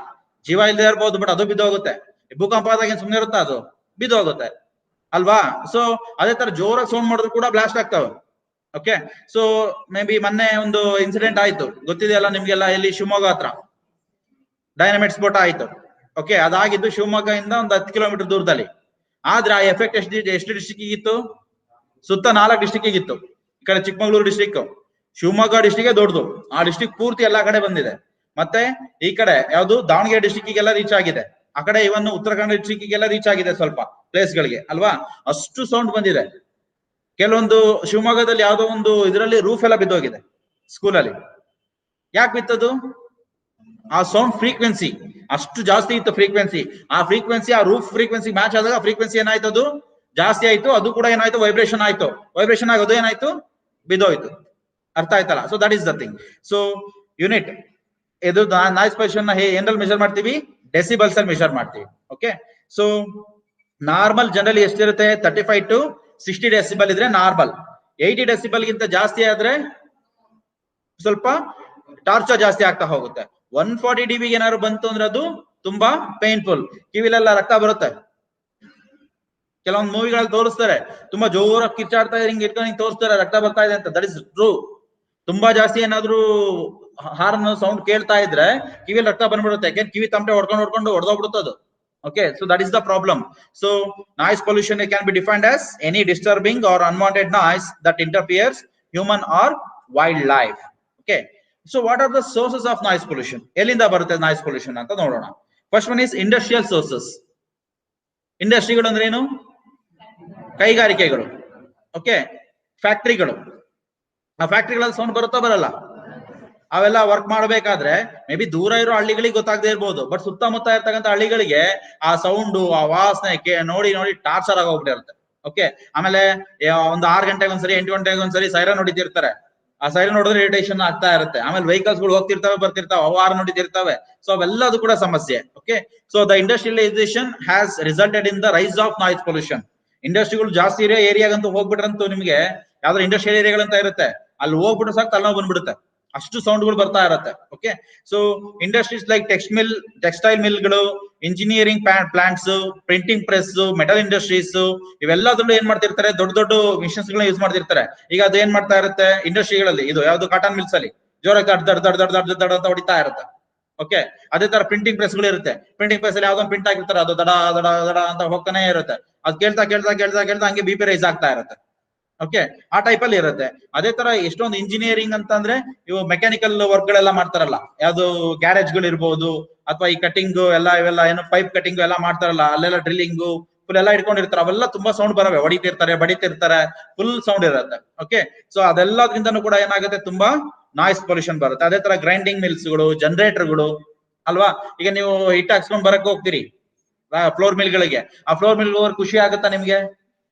ಜೀವ ಇಲ್ಲದೆ ಇರ್ಬೋದು, ಬಟ್ ಅದು ಬಿದ್ದೋಗುತ್ತೆ. ಭೂಕಂಪ ಆದಾಗ ಏನ್ ಸುಮ್ಮನೆ ಇರುತ್ತಾ? ಅದು ಬಿದ್ದೋಗುತ್ತೆ ಅಲ್ವಾ? ಸೊ ಅದೇ ತರ ಜೋರಾಗಿ ಸೌಂಡ್ ಮಾಡಿದ್ರು ಕೂಡ ಬ್ಲಾಸ್ಟ್ ಆಗ್ತಾವೆ. ಓಕೆ, ಸೊ ಮೇ ಬಿ ಮೊನ್ನೆ ಒಂದು ಇನ್ಸಿಡೆಂಟ್ ಆಯ್ತು, ಗೊತ್ತಿದೆಯಲ್ಲ ನಿಮ್ಗೆಲ್ಲ, ಎಲ್ಲಿ ಶಿವಮೊಗ್ಗ ಹತ್ರ ಡೈನಮೈಟ್ ಸ್ಫೋಟ ಆಯ್ತು. ಓಕೆ, ಅದಾಗಿದ್ದು ಶಿವಮೊಗ್ಗ ಇಂದ ಒಂದು 10 ಕಿಲೋಮೀಟರ್ ದೂರದಲ್ಲಿ. ಆದ್ರೆ ಆ ಎಫೆಕ್ಟ್ ಎಷ್ಟು ಡಿಸ್ಟ್ರಿಕ್ಟ್ ಇತ್ತು? ಸುತ್ತ 4 ಡಿಸ್ಟ್ರಿಕ್ಟ್ ಇತ್ತು. ಈ ಕಡೆ ಚಿಕ್ಕಮಗಳೂರು ಡಿಸ್ಟ್ರಿಕ್ಟ್, ಶಿವಮೊಗ್ಗ ಡಿಸ್ಟ್ರಿಕ್ಟ್ ದೊಡ್ಡದು, ಆ ಡಿಸ್ಟ್ರಿಕ್ಟ್ ಪೂರ್ತಿ ಎಲ್ಲಾ ಕಡೆ ಬಂದಿದೆ. ಮತ್ತೆ ಈ ಕಡೆ ಯಾವ್ದು ದಾವಣಗೆರೆ ಡಿಸ್ಟ್ರಿಕ್ಟಿಗೆಲ್ಲ ರೀಚ್ ಆಗಿದೆ, ಆ ಕಡೆ ಇವನ್ ಉತ್ತರ ಕನ್ನಡ ಡಿಸ್ಟ್ರಿಕ್ಟಿಗೆಲ್ಲ ರೀಚ್ ಆಗಿದೆ ಸ್ವಲ್ಪ ಪ್ಲೇಸ್ ಗಳಿಗೆ ಅಲ್ವಾ? ಅಷ್ಟು ಸೌಂಡ್ ಬಂದಿದೆ. ಕೆಲವೊಂದು ಶಿವಮೊಗ್ಗದಲ್ಲಿ ಯಾವ್ದೋ ಒಂದು ಇದರಲ್ಲಿ ರೂಫ್ ಎಲ್ಲ ಬಿದ್ದೋಗಿದೆ ಸ್ಕೂಲಲ್ಲಿ. ಯಾಕೆ ಬಿತ್ತದು? ಆ ಸೌಂಡ್ ಫ್ರೀಕ್ವೆನ್ಸಿ ಅಷ್ಟು ಜಾಸ್ತಿ ಇತ್ತು. ಫ್ರೀಕ್ವೆನ್ಸಿ, ಆ ರೂಫ್ ಫ್ರೀಕ್ವೆನ್ಸಿ ಮ್ಯಾಚ್ ಆದಾಗ ಫ್ರೀಕ್ವೆನ್ಸಿ ಏನಾಯ್ತು? ಅದು ಜಾಸ್ತಿ ಆಯ್ತು. ಅದು ಕೂಡ ಏನಾಯ್ತು? ವೈಬ್ರೇಷನ್ ಆಯ್ತು. ವೈಬ್ರೇಷನ್ ಆಗೋದು ಏನಾಯ್ತು? ಬಿದ್ದೋಯ್ತು. ಅರ್ಥ ಆಯ್ತಲ್ಲ? So that is the thing. So unit ಇದು ನಾಯ್ಸ್ ಪೊಲ್ಯೂಷನ್ ನ ಏನ್ರಲ್ಲಿ ಮೆಷರ್ ಮಾಡ್ತೀವಿ? ಡೆಸಿಬಲ್ಸ್ ಅಲ್ಲಿ ಮೆಷರ್ ಮಾಡ್ತೀವಿ. ಓಕೆ, ಸೊ ನಾರ್ಮಲ್ ಜನರಲಿ ಎಷ್ಟಿರುತ್ತೆ? 35 to 60 ಡೆಸಿಬಲ್ ಇದ್ರೆ ನಾರ್ಮಲ್. 80 ಡೆಸಿಬಲ್ ಗಿಂತ ಜಾಸ್ತಿ ಆದ್ರೆ ಸ್ವಲ್ಪ ಟಾರ್ಚರ್ ಜಾಸ್ತಿ ಆಗ್ತಾ ಹೋಗುತ್ತೆ. 140 dB ಏನಾದ್ರು ಬಂತು ಅಂದ್ರೆ ಅದು ತುಂಬಾ ಪೇನ್ಫುಲ್. ಕಿವಿಲೆಲ್ಲ ರಕ್ತ ಬರುತ್ತೆ. ಕೆಲವೊಂದು ಮೂವಿಗಳಲ್ಲಿ ತೋರಿಸ್ತಾರೆ, ತುಂಬಾ ಜೋರಾಗಿ ಕಿರ್ಚಾಡ್ತಾ ಇದ್ರೆ ಹಿಂಗ್ ಇಟ್ಕೊಂಡು ತೋರಿಸ್ತಾರೆ, ರಕ್ತ ಬರ್ತಾ ಇದೆ ಅಂತ. That is true. ತುಂಬಾ ಜಾಸ್ತಿ ಏನಾದ್ರು ಹಾರ್ನ್ ಸೌಂಡ್ ಕೇಳ್ತಾ ಇದ್ರೆ ಕಿವಿಯಲ್ಲಿ ರಕ್ತ ಬಂದ್ಬಿಡುತ್ತೆ. ಯಾಕೆಂದ್ರೆ ಕಿವಿ ತಮಟೆ ಹೊಡ್ಕೊಂಡು ಹೊಡೆದೋಗ್ಬಿಡುತ್ತದು. Okay, so that is the problem. So noise pollution can be defined as any disturbing or unwanted noise that interferes human or wildlife. Okay, so what are the sources of noise pollution? Elinda barutte noise pollution anta nodona. First one is industrial sources. ಇಂಡಸ್ಟ್ರಿಗಳು ಅಂದ್ರೆ ಏನು? ಕೈಗಾರಿಕೆಗಳು. Okay, ಫ್ಯಾಕ್ಟರಿಗಳು. ಆ ಫ್ಯಾಕ್ಟರಿಗಳಲ್ಲಿ sound ಬರುತ್ತಾ ಬರಲ್ಲ? ಅವೆಲ್ಲ work ಮಾಡಬೇಕಾದ್ರೆ may be ದೂರ ಇರೋ ಹಳ್ಳಿಗಳಿಗೆ ಗೊತ್ತಾಗದೆ ಇರ್ಬೋದು, ಬಟ್ ಸುತ್ತಮುತ್ತ ಇರ್ತಕ್ಕಂಥ ಹಳ್ಳಿಗಳಿಗೆ ಆ ಸೌಂಡು, ಆ ವಾಸನೆ ನೋಡಿ ಟಾರ್ಚರ್ ಆಗೋಗ್ಬಿಟ್ಟಿರುತ್ತೆ. ಓಕೆ, ಆಮೇಲೆ ಒಂದು 6 ಗಂಟೆಗೆ ಒಂದ್ಸರಿ, 8 ಗಂಟೆಗೆ ಒಂದ್ಸರಿ ಸೈರನ್ ಹೊಡಿತಿರ್ತಾರೆ. ಆ ಸೈರನ್ ನೋಡಿದ್ರೆ ಇರಿಟೇಷನ್ ಆಗ್ತಾ ಇರುತ್ತೆ. ಆಮೇಲೆ ವೆಹಿಕಲ್ಸ್ ಗಳು ಹೋಗ್ತಿರ್ತವೆ ಬರ್ತಿರ್ತಾವೆ, ಅವು ಹಾರ್ನ್ ಹೊಡಿತಿರ್ತವೆ. ಸೊ ಅವೆಲ್ಲದು ಕೂಡ ಸಮಸ್ಯೆ. Okay, so the industrialisation has resulted in the rise of noise pollution. ಇಂಡಸ್ಟ್ರಿಗಳು ಜಾಸ್ತಿ ಇರೋ ಏರಿಯಾಗಂತೂ ಹೋಗ್ಬಿಟ್ರಂತೂ ನಿಮ್ಗೆ ಯಾವ್ದಾದ್ರು ಇಂಡಸ್ಟ್ರಿಯಲ್ ಏರಿಯಾಗಳಂತ ಇರುತ್ತೆ, ಅಲ್ಲಿ ಹೋಗ್ಬಿಟ್ರೆ ಸಾಕು ತಲೆನೋವು ಬಂದ್ಬಿಡುತ್ತೆ, ಅಷ್ಟು ಸೌಂಡ್ಗಳು ಬರ್ತಾ ಇರುತ್ತೆ. Okay, so industries like textile ಮಿಲ್ಗಳು, engineering plants, printing press, metal industries, ಇವೆಲ್ಲದ್ರಲ್ಲೂ ಏನ್ ಮಾಡ್ತಿರ್ತಾರೆ? ದೊಡ್ಡ ದೊಡ್ಡ ಮಿಷನ್ಸ್ ಗಳನ್ನ ಯೂಸ್ ಮಾಡ್ತಿರ್ತಾರೆ. ಈಗ ಅದು ಏನ್ ಮಾಡ್ತಾ ಇರುತ್ತೆ? ಇಂಡಸ್ಟ್ರಿಗಳಲ್ಲಿ ಇದು ಯಾವ್ದು ಕಾಟನ್ ಮಿಲ್ಸ್ ಅಲ್ಲಿ ಜೋರಾಗಿ ದಡ ಅಂತ ಹೊಡಿತಾ ಇರುತ್ತೆ. ಓಕೆ, ಅದೇ ತರ ಪ್ರಿಂಟಿಂಗ್ ಪ್ರೆಸ್ ಗಳು ಇರುತ್ತೆ. ಪ್ರಿಂಟಿಂಗ್ ಪ್ರೆಸ್ ಅಲ್ಲಿ ಯಾವ್ದೊಂದು ಪ್ರಿಂಟ್ ಆಗಿರ್ತಾರೆ, ಅದು ದಡ ದಡ ದಡ ಅಂತ ಹೋಗ್ತಾನೆ ಇರುತ್ತೆ. ಅದು ಕೇಳ್ತಾ ಹಂಗೆ ಬಿ ಪಿ ರೈಸ್ ಆಗ್ತಾ ಇರುತ್ತೆ. ಓಕೆ, ಆ ಟೈಪ್ ಅಲ್ಲಿ ಇರುತ್ತೆ. ಅದೇ ತರ ಎಷ್ಟೊಂದು ಇಂಜಿನಿಯರಿಂಗ್ ಅಂತಂದ್ರೆ ಇವು ಮೆಕ್ಯಾನಿಕಲ್ ವರ್ಕ್ ಗಳೆಲ್ಲ ಮಾಡ್ತಾರಲ್ಲ, ಯಾವ್ದು ಗ್ಯಾರೇಜ್ ಗಳು ಇರ್ಬೋದು, ಅಥವಾ ಈ ಕಟಿಂಗ್ ಇವೆಲ್ಲ ಏನು ಪೈಪ್ ಕಟಿಂಗ್ ಎಲ್ಲ ಮಾಡ್ತಾರಲ್ಲ, ಅಲ್ಲೆಲ್ಲ ಡ್ರಿಲ್ಲಿಂಗು ಫುಲ್ ಎಲ್ಲ ಇಟ್ಕೊಂಡಿರ್ತಾರೆ. ಅವೆಲ್ಲ ತುಂಬಾ ಸೌಂಡ್ ಬರವೆ, ಬಡಿತಿರ್ತಾರೆ, ಫುಲ್ ಸೌಂಡ್ ಇರುತ್ತೆ. ಓಕೆ, ಸೊ ಅದೆಲ್ಲದ್ರಿಂದನೂ ಕೂಡ ಏನಾಗುತ್ತೆ? ತುಂಬಾ ನಾಯ್ಸ್ ಪೊಲ್ಯೂಷನ್ ಬರುತ್ತೆ. ಅದೇ ತರ ಗ್ರೈಂಡಿಂಗ್ ಮಿಲ್ಸ್ಗಳು, ಜನರೇಟರ್ಗಳು ಅಲ್ವಾ? ಈಗ ನೀವು ಹಿಟ್ ಹಾಕ್ಸ್ಕೊಂಡ್ ಬರಕ್ ಹೋಗ್ತೀರಿ ಫ್ಲೋರ್ ಮಿಲ್ ಗಳಿಗೆ, ಆ ಫ್ಲೋರ್ ಮಿಲ್ ಹೋಗಿ ಖುಷಿ ಆಗುತ್ತಾ ನಿಮ್ಗೆ?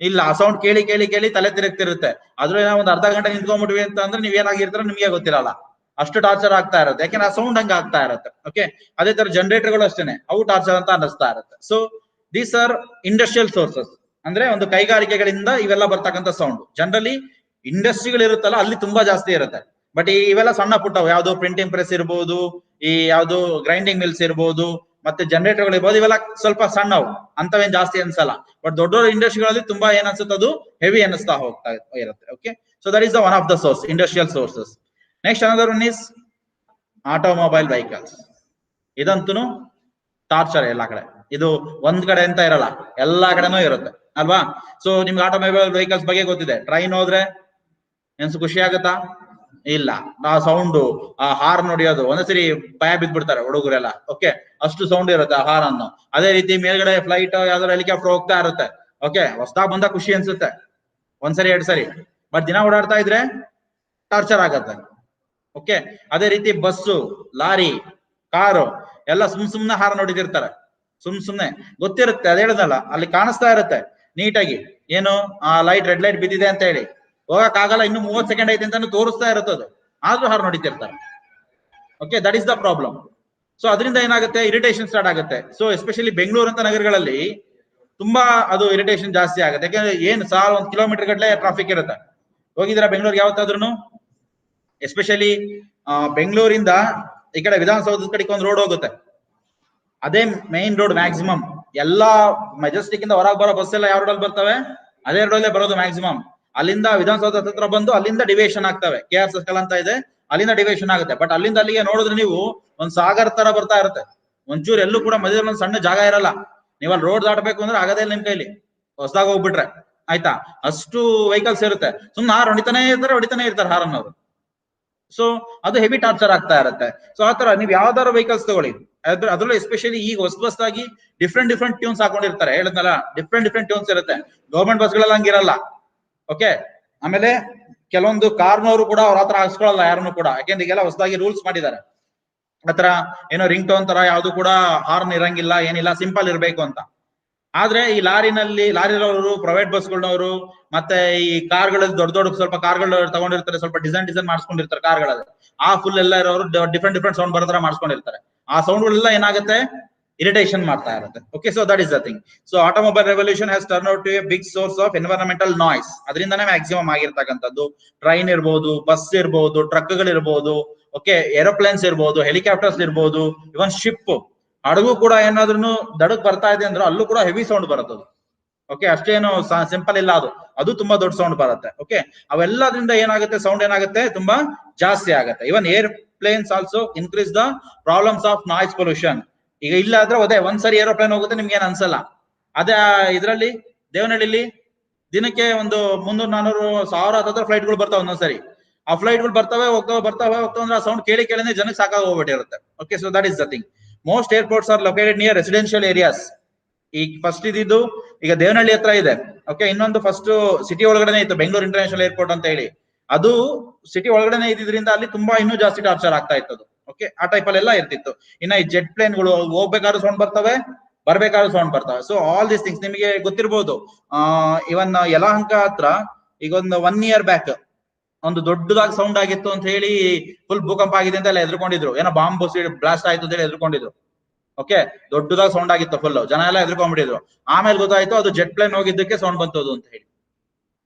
ಇಲ್ಲ. ಆ ಸೌಂಡ್ ಕೇಳಿ ತಲೆ ತಿರುಗ್ತಿರುತ್ತೆ. ಅದ್ರಲ್ಲಿ ನಾವು ಒಂದು ಅರ್ಧ ಗಂಟೆ ನಿಂತ್ಕೊಂಡ್ಬಿಟ್ವಿ ಅಂತ ಅಂದ್ರೆ ನೀವ್ ಏನಾಗಿರ್ತಾರ ನಿಮ್ಗೆ ಗೊತ್ತಿರಲ್ಲ, ಅಷ್ಟು ಟಾರ್ಚರ್ ಆಗ್ತಾ ಇರುತ್ತೆ. ಯಾಕೆಂದ್ರೆ ಆ ಸೌಂಡ್ ಹಂಗ ಆಗ್ತಾ ಇರುತ್ತೆ. ಓಕೆ, ಅದೇ ತರ ಜನರೇಟರ್ಗಳು ಅಷ್ಟೇನೆ, ಅವು ಟಾರ್ಚರ್ ಅಂತ ಅನ್ನಿಸ್ತಾ ಇರುತ್ತೆ. So these R industrial sources, ಅಂದ್ರೆ ಒಂದು ಕೈಗಾರಿಕೆಗಳಿಂದ ಇವೆಲ್ಲ ಬರ್ತಕ್ಕಂಥ ಸೌಂಡ್. ಜನರಲಿ ಇಂಡಸ್ಟ್ರಿಗಳು ಇರುತ್ತಲ್ಲ ಅಲ್ಲಿ ತುಂಬಾ ಜಾಸ್ತಿ ಇರುತ್ತೆ. ಬಟ್ ಇವೆಲ್ಲ ಸಣ್ಣ ಪುಟ್ಟವು, ಯಾವ್ದು ಪ್ರಿಂಟಿಂಗ್ ಪ್ರೆಸ್ ಇರ್ಬೋದು, ಈ ಯಾವ್ದು ಗ್ರೈಂಡಿಂಗ್ ಮಿಲ್ಸ್ ಇರ್ಬೋದು, ಮತ್ತೆ ಜನರೇಟರ್ಗಳು ಇರ್ಬೋದು, ಇವೆಲ್ಲ ಸ್ವಲ್ಪ ಸಣ್ಣವು, ಅಂತವೇನ್ ಜಾಸ್ತಿ ಅನ್ಸಲ್ಲ. ಬಟ್ ದೊಡ್ಡ ದೊಡ್ಡ ಇಂಡಸ್ಟ್ರಿಗಳಲ್ಲಿ ತುಂಬಾ ಏನ್ ಅನ್ಸುತ್ತೆ? ಅದು ಹೆವಿ ಅನ್ನಿಸ್ತಾ ಹೋಗ್ತಾ ಇರುತ್ತೆ. Okay, so that is the one of the source, industrial sources. Next another one is automobile vehicles. ಇದಂತೂ ಟಾರ್ಚರ್ ಎಲ್ಲಾ ಕಡೆ. ಇದು ಒಂದ್ ಕಡೆ ಅಂತ ಇರಲ್ಲ, ಎಲ್ಲಾ ಕಡೆನೂ ಇರುತ್ತೆ ಅಲ್ವಾ? ಸೊ ನಿಮ್ಗೆ ಆಟೋಮೊಬೈಲ್ ವೆಹಿಕಲ್ಸ್ ಬಗ್ಗೆ ಗೊತ್ತಿದೆ. ಟ್ರೈನ್ ಹೋದ್ರೆ ಏನ್ಸು ಖುಷಿ ಆಗತ್ತಾ? ಇಲ್ಲ. ಆ ಸೌಂಡು, ಆ ಹಾರ್ನ್ ಹೊಡಿಯೋದು, ಒಂದ್ಸರಿ ಭಯ ಬಿದ್ದ್ಬಿಡ್ತಾರೆ ಹುಡುಗರೆಲ್ಲ. ಓಕೆ, ಅಷ್ಟು ಸೌಂಡ್ ಇರುತ್ತೆ ಆ ಹಾರ್ನ್. ಅದೇ ರೀತಿ ಮೇಲ್ಗಡೆ ಫ್ಲೈಟ್ ಯಾವ್ದಾದ್ರು ಹೆಲಿಕಾಪ್ಟರ್ ಹೋಗ್ತಾ ಇರುತ್ತೆ. ಓಕೆ, ಹೊಸದಾಗ್ ಬಂದ ಖುಷಿ ಅನ್ಸುತ್ತೆ, ಒಂದ್ಸರಿ 2 ಸರಿ. ಬಟ್ ದಿನ ಓಡಾಡ್ತಾ ಇದ್ರೆ ಟಾರ್ಚರ್ ಆಗತ್ತೆ. ಓಕೆ, ಅದೇ ರೀತಿ ಬಸ್ಸು, ಲಾರಿ, ಕಾರು ಎಲ್ಲ ಸುಮ್ನೆ ಹಾರ್ನ್ ಹೊಡಿತಿರ್ತಾರೆ. ಸುಮ್ನೆ ಗೊತ್ತಿರುತ್ತೆ, ಅದ್ ಹೇಳದಲ್ಲ, ಅಲ್ಲಿ ಕಾಣಿಸ್ತಾ ಇರುತ್ತೆ ನೀಟಾಗಿ, ಏನು ಆ ಲೈಟ್ ರೆಡ್ ಲೈಟ್ ಬಿದ್ದಿದೆ ಅಂತ ಹೇಳಿ. ಹೋಗಕ್ ಆಗಲ್ಲ, ಇನ್ನು 30 ಸೆಕೆಂಡ್ ಐತೆ ಅಂತ ತೋರಿಸ್ತಾ ಇರುತ್ತೆ ಅದು, ಆದ್ರೂ ಹಾರ್ನ್ ಹೊಡಿತಿರ್ತಾರೆ. Okay, that is the problem. So ಅದರಿಂದ ಏನಾಗುತ್ತೆ, ಇರಿಟೇಷನ್ ಸ್ಟಾರ್ಟ್ ಆಗುತ್ತೆ. ಸೊ ಎಸ್ಪೆಷಲಿ ಬೆಂಗಳೂರು ಅಂತ ನಗರಗಳಲ್ಲಿ ತುಂಬಾ ಅದು ಇರಿಟೇಷನ್ ಜಾಸ್ತಿ ಆಗುತ್ತೆ. ಯಾಕಂದ್ರೆ ಏನು 1 ಕಿಲೋಮೀಟರ್ ಗಟ್ಟಲೆ ಟ್ರಾಫಿಕ್ ಇರುತ್ತೆ. ಹೋಗಿದ್ದೀರಾ ಬೆಂಗಳೂರಿಗೆ ಯಾವತ್ತಾದ್ರೂ? ಎಸ್ಪೆಷಲಿ ಬೆಂಗಳೂರಿಂದ ಈ ಕಡೆ ವಿಧಾನಸೌಧದ ಕಡೆಗೆ ಒಂದು ರೋಡ್ ಹೋಗುತ್ತೆ, ಅದೇ ಮೈನ್ ರೋಡ್ ಮ್ಯಾಕ್ಸಿಮಮ್. ಎಲ್ಲಾ ಮೆಜೆಸ್ಟಿಕ್ ಇಂದ ಹೊರಗೆ ಬರೋ ಬಸ್ ಎಲ್ಲ ಯಾವ ರೋಡಲ್ಲಿ ಬರ್ತವೆ? ಅದೇ ರೋಡಲ್ಲೇ ಬರೋದು ಮ್ಯಾಕ್ಸಿಮಮ್. ಅಲ್ಲಿಂದ ವಿಧಾನಸೌಧ ಹತ್ರ ಬಂದು ಅಲ್ಲಿಂದ ಡಿವಿಯೇಷನ್ ಆಗ್ತವೆ. KR ಸರ್ಕಲ್ ಅಂತ ಇದೆ, ಅಲ್ಲಿಂದ ಡಿವಿಯೇಷನ್ ಆಗುತ್ತೆ. ಬಟ್ ಅಲ್ಲಿಂದ ಅಲ್ಲಿಗೆ ನೋಡಿದ್ರೆ ನೀವು ಒಂದ್ ಸಾಗರ್ ತರ ಬರ್ತಾ ಇರುತ್ತೆ. ಒಂಚೂರು ಎಲ್ಲೂ ಕೂಡ ಮಧ್ಯದಲ್ಲಿ ಒಂದು ಸಣ್ಣ ಜಾಗ ಇರಲ್ಲ. ನೀವು ಅಲ್ಲಿ ರೋಡ್ ದಾಟಬೇಕು ಅಂದ್ರೆ ಆಗದೇ ಇಲ್ಲ ನಿಮ್ ಕೈಲಿ, ಹೊಸದಾಗ ಹೋಗ್ಬಿಟ್ರೆ. ಆಯ್ತಾ, ಅಷ್ಟು ವೆಹಿಕಲ್ಸ್ ಇರುತ್ತೆ. ಸುಮ್ನೆ ಹಾರ್ ಹೊಡಿತಾನೆ ಇರ್ತಾರೆ ಹಾರನ್ ಅವರು. ಸೊ ಅದು ಹೆವಿ ಟಾರ್ಚರ್ ಆಗ್ತಾ ಇರುತ್ತೆ. ಸೊ ಆತರ ನೀವು ಯಾವ್ದಾದ್ರು ವೆಹಿಕಲ್ಸ್ ತಗೊಳ್ಳಿ, ಅದ್ರಲ್ಲೂ ಎಸ್ಪೆಷಲಿ ಈಗ ಹೊಸದಾಗಿ ಡಿಫ್ರೆಂಟ್ ಟ್ಯೂನ್ಸ್ ಹಾಕೊಂಡಿರ್ತಾರೆ. ಹೇಳಿದ್ನಲ್ಲ, ಡಿಫ್ರೆಂಟ್ ಟ್ಯೂನ್ಸ್ ಇರುತ್ತೆ. ಗವರ್ಮೆಂಟ್ ಬಸ್ಗಳಲ್ಲಿ ಹಂಗಿರಲ್ಲ. ಓಕೆ, ಆಮೇಲೆ ಕೆಲವೊಂದು ಕಾರ್ನವರು ಕೂಡ ಅವ್ರ ಹತ್ರ ಹಾಕ್ಸ್ಕೊಳ್ಳಲ್ಲ ಯಾರನ್ನು ಕೂಡ, ಯಾಕೆಂದ್ರೆ ಈಗೆಲ್ಲ ಹೊಸದಾಗಿ ರೂಲ್ಸ್ ಮಾಡಿದ್ದಾರೆ. ಆತರ ಏನೋ ರಿಂಗ್ ಟೋನ್ ತರ ಯಾವ್ದು ಕೂಡ ಹಾರ್ನ್ ಇರಂಗಿಲ್ಲ, ಏನಿಲ್ಲ, ಸಿಂಪಲ್ ಇರ್ಬೇಕು ಅಂತ. ಆದ್ರೆ ಈ ಲಾರಿನವರು, ಪ್ರೈವೇಟ್ ಬಸ್ಗಳವರು, ಮತ್ತೆ ಈ ಕಾರ್ಗಳಲ್ಲಿ ದೊಡ್ಡ ಸ್ವಲ್ಪ ಕಾರ್ಗಳು ತಗೊಂಡಿರ್ತಾರೆ, ಸ್ವಲ್ಪ ಡಿಸೈನ್ ಮಾಡಿಸ್ಕೊಂಡಿರ್ತಾರೆ ಕಾರ್ಗಳಲ್ಲಿ. ಆ ಫುಲ್ ಎಲ್ಲ ಇರೋರು ಡಿಫ್ರೆಂಟ್ ಸೌಂಡ್ ಬರೋ ತರ ಮಾಡಿಸ್ಕೊಂಡಿರ್ತಾರೆ. ಆ ಸೌಂಡ್ಗಳೆಲ್ಲ ಏನಾಗುತ್ತೆ, ಇರಿಟೇಷನ್ ಮಾಡ್ತಾ ಇರುತ್ತೆ. Okay, so that is the thing. So automobile revolution has turn out to a big source of environmental noise. ಅದರಿಂದಾನೇ ಮ್ಯಾಕ್ಸಿಮಮ್ ಆಗಿರ್ತಕ್ಕಂಥದ್ದು. ಟ್ರೈನ್ ಇರ್ಬೋದು, ಬಸ್ ಇರ್ಬೋದು, ಟ್ರಕ್ಗಳಿರ್ಬೋದು, ಓಕೆ, ಏರೋಪ್ಲೇನ್ಸ್ ಇರ್ಬೋದು, ಹೆಲಿಕಾಪ್ಟರ್ಸ್ ಇರ್ಬೋದು, ಇವನ್ ಶಿಪ್, ಹಡಗು ಕೂಡ ಏನಾದ್ರೂ ದಡಕ್ ಬರ್ತಾ ಇದೆ ಅಂದ್ರೆ ಅಲ್ಲೂ ಕೂಡ ಹೆವಿ ಸೌಂಡ್ ಬರುತ್ತೆ. ಓಕೆ, ಅಷ್ಟೇನು ಸಿಂಪಲ್ ಇಲ್ಲ, ಅದು ತುಂಬಾ ದೊಡ್ಡ ಸೌಂಡ್ ಬರುತ್ತೆ. ಓಕೆ, ಅವೆಲ್ಲದ್ರಿಂದ ಏನಾಗುತ್ತೆ, ಸೌಂಡ್ ಏನಾಗುತ್ತೆ, ತುಂಬಾ ಜಾಸ್ತಿ ಆಗುತ್ತೆ. Even airplanes also increase the problems of noise pollution. ಈಗ ಇಲ್ಲ ಆದ್ರೆ ಅದೇ ಒಂದ್ಸರಿ ಏರೋಪ್ಲೇನ್ ಹೋಗುತ್ತೆ, ನಿಮ್ಗೆ ಏನ್ ಅನ್ಸಲ್ಲ. ಅದೇ ಇದ್ರಲ್ಲಿ ದೇವನಹಳ್ಳಿಲಿ ದಿನಕ್ಕೆ ಒಂದು 300-400 1000 ಫ್ಲೈಟ್ಗಳು ಬರ್ತಾವೆ ಒಂದೊಂದ್ಸರಿ. ಆ ಫ್ಲೈಟ್ಗಳು ಬರ್ತಾವೆ ಹೋಗ್ತಾವೆ ಅಂದ್ರೆ ಆ ಸೌಂಡ್ ಕೇಳಿನೇ ಜನಕ್ಕೆ ಸಾಕಾಗಿ ಹೋಗ್ಬಿಟ್ಟಿರುತ್ತೆ. Okay, so that is the thing. Most airports are located near residential areas. ಈಗ ಫಸ್ಟ್ ಇದ್ದು ಈಗ ದೇವನಹಳ್ಳಿ ಹತ್ರ ಇದೆ. ಓಕೆ, ಇನ್ನೊಂದು ಫಸ್ಟ್ ಸಿಟಿ ಒಳಗಡೆ ಇತ್ತು, ಬೆಂಗಳೂರು ಇಂಟರ್ನ್ಯಾಷನಲ್ ಏರ್ಪೋರ್ಟ್ ಅಂತ ಹೇಳಿ. ಅದು ಸಿಟಿ ಒಳಗಡೆ ಇದ್ದಿದ್ರಿಂದ ಅಲ್ಲಿ ತುಂಬಾ ಇನ್ನೂ ಜಾಸ್ತಿ ಟಾರ್ಚರ್ ಆಗ್ತಾ ಇತ್ತು. ಓಕೆ, ಆ ಟೈಪ್ ಅಲ್ಲೆಲ್ಲ ಇರ್ತಿತ್ತು. ಇನ್ನ ಈ ಜೆಟ್ ಪ್ಲೇನ್ಗಳು ಹೋಗ್ಬೇಕಾದ್ರೂ ಸೌಂಡ್ ಬರ್ತವೆ, ಬರ್ಬೇಕಾದ್ರೂ ಸೌಂಡ್ ಬರ್ತವೆ. ಸೊ ಆಲ್ ದೀಸ್ ಥಿಂಗ್ಸ್ ನಿಮಗೆ ಗೊತ್ತಿರ್ಬೋದು. ಇವನ್ ಯಲಹಂಕ ಹತ್ರ ಈಗ ಒಂದು 1 year ಬ್ಯಾಕ್ ಒಂದು ದೊಡ್ಡದಾಗಿ ಸೌಂಡ್ ಆಗಿತ್ತು ಅಂತ ಹೇಳಿ, ಫುಲ್ ಭೂಕಂಪ ಆಗಿದೆ ಅಂತ ಎಲ್ಲ ಎದ್ಕೊಂಡಿದ್ರು. ಏನೋ ಬಾಂಬ್ ಬ್ಲಾಸ್ಟ್ ಆಯ್ತು ಅಂತ ಹೇಳಿ ಎದ್ಕೊಂಡಿದ್ರು. ಓಕೆ, ದೊಡ್ಡದಾಗಿ ಸೌಂಡ್ ಆಗಿತ್ತು, ಫುಲ್ ಜನ ಎಲ್ಲ ಎದ್ಕೊಂಡ್ಬಿಟ್ಟಿದ್ರು. ಆಮೇಲೆ ಗೊತ್ತಾಯ್ತು ಅದು ಜೆಟ್ ಪ್ಲೇನ್ ಹೋಗಿದ್ದಕ್ಕೆ ಸೌಂಡ್ ಬಂತದು ಅಂತ ಹೇಳಿ.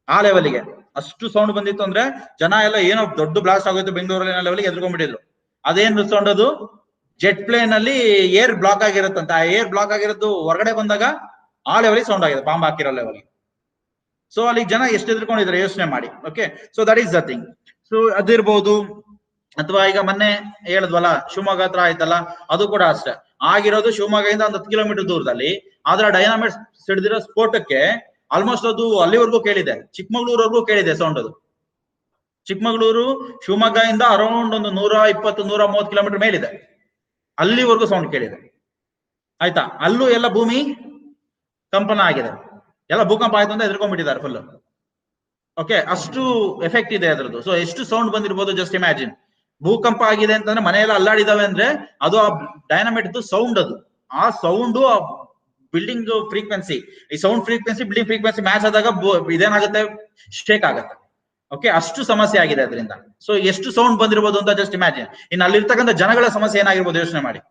ಆ ಲೆವೆಲ್ಗೆ ಅಷ್ಟು ಸೌಂಡ್ ಬಂದಿತ್ತು ಅಂದ್ರೆ ಜನ ಎಲ್ಲ ಏನೋ ದೊಡ್ಡ ಬ್ಲಾಸ್ಟ್ ಆಗೋಯ್ತು ಬೆಂಗಳೂರಲ್ಲಿ ಲೆವೆಲ್ಗೆ ಎದ್ಕೊಂಡ್ಬಿಟ್ಟಿದ್ರು. ಅದೇನ್ ಸೌಂಡ್, ಅದು ಜೆಟ್ ಪ್ಲೇನ್ ಅಲ್ಲಿ ಏರ್ ಬ್ಲಾಕ್ ಆಗಿರುತ್ತಂತ. ಆ ಏರ್ ಬ್ಲಾಕ್ ಆಗಿರೋದು ಹೊರಗಡೆ ಬಂದಾಗ ಆ ಲೆವೆಲ್ಗೆ ಸೌಂಡ್ ಆಗಿದೆ, ಬಾಂಬ್ ಹಾಕಿರೋ ಲೆವೆಲ್ಗೆ. ಸೊ ಅಲ್ಲಿ ಜನ ಎಷ್ಟು ಎದ್ಕೊಂಡಿದ್ರೆ ಯೋಚನೆ ಮಾಡಿ. Okay, so that is the thing. So ಅದಿರ್ಬೋದು. ಅಥವಾ ಈಗ ಮೊನ್ನೆ ಹೇಳಿದ್ವಲ್ಲ ಶಿವಮೊಗ್ಗ ಹತ್ರ ಆಯ್ತಲ್ಲ, ಅದು ಕೂಡ ಅಷ್ಟೇ ಆಗಿರೋದು. ಶಿವಮೊಗ್ಗದಿಂದ ಒಂದು 10 ಕಿಲೋಮೀಟರ್ ದೂರದಲ್ಲಿ. ಆದ್ರೆ ಡೈನಾಮೈಟ್ ಸಿಡಿದಿರೋ ಸ್ಫೋಟಕ್ಕೆ ಆಲ್ಮೋಸ್ಟ್ ಅದು ಅಲ್ಲಿವರೆಗೂ ಕೇಳಿದೆ, ಚಿಕ್ಕಮಗಳೂರವರೆಗೂ ಕೇಳಿದೆ ಸೌಂಡ್. ಅದು ಚಿಕ್ಕಮಗಳೂರು ಶಿವಮೊಗ್ಗ ಇಂದ ಅರೌಂಡ್ ಒಂದು 120-130 ಕಿಲೋಮೀಟರ್ ಮೇಲಿದೆ, ಅಲ್ಲಿವರೆಗೂ ಸೌಂಡ್ ಕೇಳಿದೆ. ಆಯ್ತಾ, ಅಲ್ಲೂ ಎಲ್ಲ ಭೂಮಿ ಕಂಪನ ಆಗಿದೆ, ಎಲ್ಲ ಭೂಕಂಪ ಆಯ್ತು ಅಂತ ಎದ್ಕೊಂಡ್ಬಿಟ್ಟಿದ್ದಾರೆ ಫುಲ್. ಓಕೆ, ಅಷ್ಟು ಎಫೆಕ್ಟ್ ಇದೆ ಅದ್ರದ್ದು. ಸೊ ಎಷ್ಟು ಸೌಂಡ್ ಬಂದಿರ್ಬೋದು, ಜಸ್ಟ್ ಇಮ್ಯಾಜಿನ್. ಭೂಕಂಪ ಆಗಿದೆ ಅಂತಂದ್ರೆ ಮನೆಯೆಲ್ಲ ಅಲ್ಲಾಡಿದಾವೆ ಅಂದ್ರೆ ಅದು ಆ ಡೈನಾಮೈಟ್ ಸೌಂಡ್. ಅದು ಆ ಸೌಂಡು ಆ ಬಿಲ್ಡಿಂಗ್ ಫ್ರೀಕ್ವೆನ್ಸಿ, ಈ sound frequency building frequency match ಆದಾಗ ಇದೇನಾಗುತ್ತೆ, ಶೇಕ್ ಆಗುತ್ತೆ. ಓಕೆ, ಅಷ್ಟು ಸಮಸ್ಯೆ ಆಗಿದೆ ಅದರಿಂದ. ಸೊ ಎಷ್ಟು ಸೌಂಡ್ ಬಂದಿರ್ಬೋದು ಅಂತ ಜಸ್ಟ್ ಇಮ್ಯಾಜಿನ್. ಇನ್ನು ಅಲ್ಲಿರ್ತಕ್ಕಂಥ ಜನಗಳ ಸಮಸ್ಯೆ ಏನಾಗಿರ್ಬೋದು ಯೋಚನೆ ಮಾಡಿ.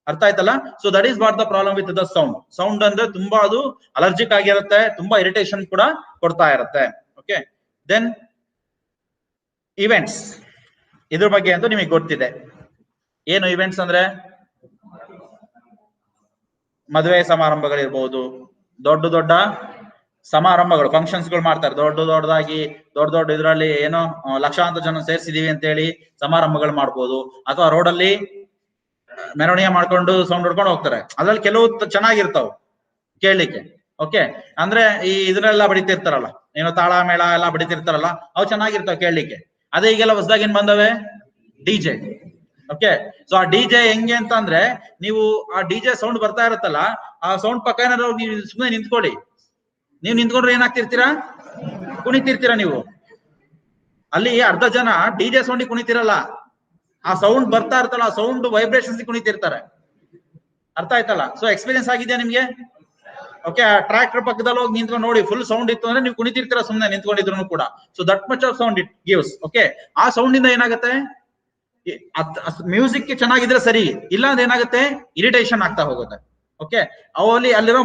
ಅರ್ಥ ಆಯ್ತಲ್ಲ? So that is what the problem with the sound. Sound ಅಂದ್ರೆ ತುಂಬಾ ಅದು ಅಲರ್ಜಿಕ್ ಆಗಿರುತ್ತೆ, ತುಂಬಾ ಇರಿಟೇಷನ್ ಕೂಡ ಕೊಡ್ತಾ ಇರುತ್ತೆ. Okay, then events. ಇದ್ರ ಬಗ್ಗೆ ಅಂತೂ ನಿಮಗೆ ಗೊತ್ತಿದೆ. ಏನು ಇವೆಂಟ್ಸ್ ಅಂದ್ರೆ, ಮದುವೆ ಸಮಾರಂಭಗಳಿರ್ಬೋದು, ದೊಡ್ಡ ಸಮಾರಂಭಗಳು, ಫಂಕ್ಷನ್ಸ್ಗಳು ಮಾಡ್ತಾರೆ ದೊಡ್ಡದಾಗಿ. ದೊಡ್ಡ ಇದರಲ್ಲಿ ಏನೋ ಲಕ್ಷಾಂತರ ಜನ ಸೇರಿಸಿದೀವಿ ಅಂತ ಹೇಳಿ ಸಮಾರಂಭಗಳು ಮಾಡ್ಬೋದು. ಅಥವಾ ರೋಡಲ್ಲಿ ಮೆರವಣಿಗೆ ಮಾಡ್ಕೊಂಡು ಸೌಂಡ್ ಹೊಡ್ಕೊಂಡು ಹೋಗ್ತಾರೆ. ಅದ್ರಲ್ಲಿ ಕೆಲವು ಚೆನ್ನಾಗಿರ್ತಾವ ಕೇಳಲಿಕ್ಕೆ. ಓಕೆ, ಅಂದ್ರೆ ಈ ಇದನ್ನೆಲ್ಲ ಬಡಿತಿರ್ತಾರಲ್ಲ, ಏನೋ ತಾಳ ಮೇಳ ಎಲ್ಲ ಬಡಿತಿರ್ತಾರಲ್ಲ, ಅವು ಚೆನ್ನಾಗಿರ್ತಾವ ಕೇಳಲಿಕ್ಕೆ. ಅದೇ ಈಗೆಲ್ಲ ಹೊಸದಾಗಿ ಏನ್ ಬಂದವೆ, ಡಿಜೆ. ಓಕೆ, ಸೊ ಆ ಡಿಜೆ ಹೆಂಗೆ ಅಂತ ಅಂದ್ರೆ, ನೀವು ಆ ಡಿಜೆ ಸೌಂಡ್ ಬರ್ತಾ ಇರುತ್ತಲ್ಲ, ಆ ಸೌಂಡ್ ಪಕ್ಕ ಏನಾದ್ರು ನೀವು ಸುಮ್ಮನೆ ನಿಂತ್ಕೊಳ್ಳಿ. ನೀವು ನಿಂತ್ಕೊಂಡ್ರೆ ಏನಾಗ್ತಿರ್ತೀರಾ, ಕುಣಿತಿರ್ತೀರಾ ನೀವು. ಅಲ್ಲಿ ಅರ್ಧ ಜನ ಡಿಜೆ ಸೌಂಡ್ ಕುಣಿತಿರಲ್ಲ, ಆ ಸೌಂಡ್ ಬರ್ತಾ ಇರ್ತಲ್ಲ, ಆ ಸೌಂಡ್ ವೈಬ್ರೇಷನ್ಸ್ ಕುಣಿತಿರ್ತಾರೆ. ಅರ್ಥ ಆಯ್ತಲ್ಲ? ಸೊ ಎಕ್ಸ್ಪೀರಿಯನ್ಸ್ ಆಗಿದೆಯಾ ನಿಮ್ಗೆ? ಓಕೆ, ಟ್ರ್ಯಾಕ್ಟರ್ ಪಕ್ಕದಲ್ಲಿ ಹೋಗಿ ನಿಂತ್ಕೊಂಡು ನೋಡಿ, ಫುಲ್ ಸೌಂಡ್ ಇತ್ತು ಅಂದ್ರೆ ನೀವು ಕುಣಿತಿರ್ತೀರ ಸುಮ್ಮನೆ ನಿಂತ್ಕೊಂಡಿದ್ರು ಕೂಡ. So that much of sound it gives. Okay, ಆ ಸೌಂಡ್ ಇಂದ ಏನಾಗುತ್ತೆ, ಮ್ಯೂಸಿಕ್ ಚೆನ್ನಾಗಿದ್ರೆ ಸರಿ, ಇಲ್ಲ ಅಂದ್ರೆ ಏನಾಗುತ್ತೆ, ಇರಿಟೇಷನ್ ಆಗ್ತಾ ಹೋಗುತ್ತೆ. ಓಕೆ, ಅಲ್ಲಿರೋ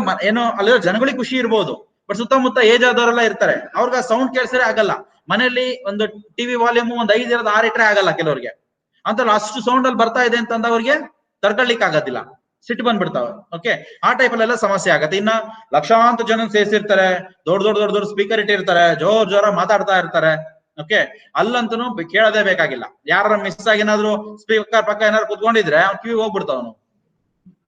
ಅಲ್ಲಿರೋ ಜನಗಳಿಗೆ ಖುಷಿ ಇರ್ಬೋದು, ಬಟ್ ಸುತ್ತಮುತ್ತ ಏಜ್ ಆದವರೆಲ್ಲ ಇರ್ತಾರೆ, ಅವ್ರಿಗೆ ಆ ಸೌಂಡ್ ಕೇಳಿಸಿದ್ರೆ ಆಗಲ್ಲ. ಮನೆಯಲ್ಲಿ ಒಂದು ಟಿವಿ ವಾಲ್ಯೂಮ್ ಒಂದು 5 ಇರೋದು 6 ಇಟ್ರೆ ಆಗಲ್ಲ ಕೆಲವರಿಗೆ. ಅಂತ ಅಷ್ಟು ಸೌಂಡ್ ಅಲ್ಲಿ ಬರ್ತಾ ಇದೆ ಅಂತಂದ ಅವ್ರಿಗೆ ತಡ್ಕೊಳ್ಲಿಕ್ಕೆ ಆಗೋದಿಲ್ಲ, ಸಿಟ್ಟು ಬಂದ್ಬಿಡ್ತಾವೆ. ಓಕೆ, ಆ ಟೈಪ್ ಅಲ್ಲೆಲ್ಲ ಸಮಸ್ಯೆ ಆಗತ್ತೆ. ಇನ್ನ ಲಕ್ಷಾಂತರ ಜನ ಸೇರಿಸಿರ್ತಾರೆ, ದೊಡ್ಡ ಸ್ಪೀಕರ್ ಇಟ್ಟಿರ್ತಾರೆ, ಜೋರ ಮಾತಾಡ್ತಾ ಇರ್ತಾರೆ. ಓಕೆ, ಅಲ್ಲಂತೂ ಕೇಳೋದೇ ಬೇಕಾಗಿಲ್ಲ. ಯಾರ ಮಿಸ್ ಆಗಿ ಏನಾದ್ರು ಸ್ಪೀಕರ್ ಪಕ್ಕ ಏನಾದ್ರು ಕುತ್ಕೊಂಡಿದ್ರೆ ಅವ್ನು ಕಿವಿ ಹೋಗ್ಬಿಡ್ತಾವನು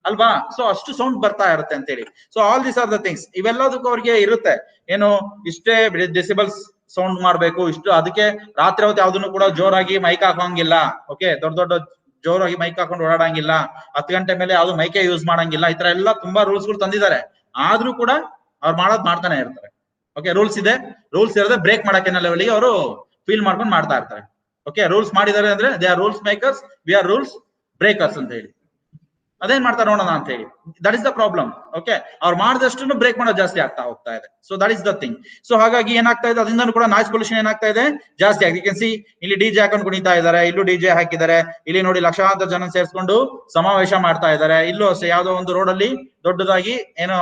ಅಲ್ವಾ? ಸೊ ಅಷ್ಟು ಸೌಂಡ್ ಬರ್ತಾ ಇರುತ್ತೆ ಅಂತೇಳಿ. So all these are the things, ಇವೆಲ್ಲದಕ್ಕೂ ಅವ್ರಿಗೆ ಇರುತ್ತೆ ಏನು, ಇಷ್ಟೇ ಡೆಸಿಬಲ್ಸ್ ಸೌಂಡ್ ಮಾಡ್ಬೇಕು, ಇಷ್ಟು. ಅದಕ್ಕೆ ರಾತ್ರಿ ಹೊತ್ತು ಯಾವ್ದನ್ನು ಕೂಡ ಜೋರಾಗಿ ಮೈಕ್ ಹಾಕೋಂಗಿಲ್ಲ. ಓಕೆ, ದೊಡ್ಡ ಜೋರಾಗಿ ಮೈಕ್ ಹಾಕೊಂಡು ಓಡಾಡಂಗಿಲ್ಲ. 10 ಗಂಟೆ ಮೇಲೆ ಯಾವ್ದು ಮೈಕೆ ಯೂಸ್ ಮಾಡಂಗಿಲ್ಲ. ಈ ತರ ಎಲ್ಲ ತುಂಬಾ ರೂಲ್ಸ್ ಗಳು ತಂದಿದ್ದಾರೆ. ಆದ್ರೂ ಕೂಡ ಅವ್ರು ಮಾಡ್ತಾನೆ ಇರ್ತಾರೆ. ಓಕೆ, ರೂಲ್ಸ್ ಇದೆ, ರೂಲ್ಸ್ ಇರೋದೇ ಬ್ರೇಕ್ ಮಾಡಕ್ಕೆ ಲೆವೆಲ್ಗೆ ಅವರು ಫೀಲ್ ಮಾಡ್ಕೊಂಡು ಮಾಡ್ತಾ ಇರ್ತಾರೆ. ಓಕೆ, ರೂಲ್ಸ್ ಮಾಡಿದ್ದಾರೆ ಅಂದ್ರೆ they are rules makers, we are rules breakers ಅಂತ ಹೇಳಿ. ಅದೇನ್ ಮಾಡ್ತಾರೆ ನೋಡೋಣ ಅಂತ ಹೇಳಿ. That is the problem. Okay, ಅವ್ರು ಮಾಡಿದಷ್ಟು ಬ್ರೇಕ್ ಮಾಡೋದು ಜಾಸ್ತಿ ಆಗ್ತಾ ಹೋಗ್ತಾ ಇದೆ. So that is the thing. So ಹಾಗಾಗಿ ಏನಾಗ್ತಾ ಇದೆ, ಅದರಿಂದ ಕೂಡ ನಾಯ್ಸ್ ಪೊಲ್ಯೂಷನ್ ಏನಾಗ್ತಾ ಇದೆ, ಜಾಸ್ತಿ ಆಗಿದೆ. ಯು ಕ್ಯಾನ್ ಸಿ ಇಲ್ಲಿ ಡಿಜೆ ಹಾಕೊಂಡು ಕುಣಿತಾ ಇದ್ದಾರೆ, ಇಲ್ಲೂ ಡಿಜೆ ಹಾಕಿದ್ದಾರೆ. ಇಲ್ಲಿ ನೋಡಿ ಲಕ್ಷಾಂತರ ಜನ ಸೇರಿಸ್ಕೊಂಡು ಸಮಾವೇಶ ಮಾಡ್ತಾ ಇದ್ದಾರೆ. ಇಲ್ಲೂ ಅಷ್ಟೇ ಯಾವ್ದೋ ಒಂದು ರೋಡ್ ಅಲ್ಲಿ ದೊಡ್ಡದಾಗಿ ಏನೋ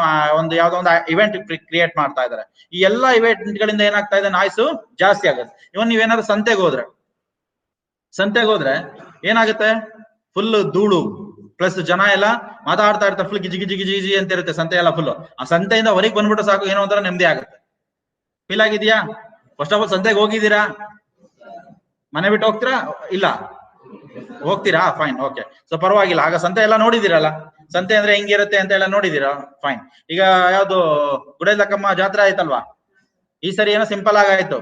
ಯಾವ್ದೋ ಒಂದು ಇವೆಂಟ್ ಕ್ರಿಯೇಟ್ ಮಾಡ್ತಾ ಇದ್ದಾರೆ. ಈ ಎಲ್ಲಾ ಇವೆಂಟ್ ಗಳಿಂದ ಏನಾಗ್ತಾ ಇದೆ, ನಾಯ್ಸ್ ಜಾಸ್ತಿ ಆಗುತ್ತೆ. ಇವನ್ ನೀವೇನಾದ್ರು ಸಂತೆಗೆ ಹೋದ್ರೆ ಏನಾಗುತ್ತೆ, ಫುಲ್ ಧೂಳು ಪ್ಲಸ್ ಜನ ಎಲ್ಲ ಮಾತಾಡ್ತಾ ಇರ್ತಾರೆ, ಫುಲ್ ಗಿಜಿ ಅಂತ ಇರುತ್ತೆ ಸಂತೆ ಎಲ್ಲ ಫುಲ್. ಆ ಸಂತೆಯಿಂದ ಹೊರಗೆ ಬಂದ್ಬಿಟ್ಟು ಸಾಕು, ಏನೋ ಒಂಥರ ನೆಮ್ಮದಿ ಆಗುತ್ತೆ. ಫೀಲ್ ಆಗಿದ್ಯಾ? ಫಸ್ಟ್ ಆಫ್ ಆಲ್ ಸಂತೆಗೆ ಹೋಗಿದ್ದೀರಾ? ಮನೆ ಬಿಟ್ಟು ಹೋಗ್ತೀರಾ? ಇಲ್ಲ, ಹೋಗ್ತೀರಾ? Fine, okay. ಸೊ ಪರವಾಗಿಲ್ಲ. ಆಗ ಸಂತೆ ಎಲ್ಲ ನೋಡಿದಿರಲ್ಲ, ಸಂತೆ ಅಂದ್ರೆ ಹೆಂಗಿರುತ್ತೆ ಅಂತ ಎಲ್ಲ ನೋಡಿದೀರಾ? ಫೈನ್. ಈಗ ಯಾವ್ದು ಗುಡೇಲಕ್ಕಮ್ಮ ಜಾತ್ರೆ ಆಯ್ತಲ್ವಾ, ಈ ಸರಿ ಏನೋ ಸಿಂಪಲ್ ಆಗಾಯ್ತು.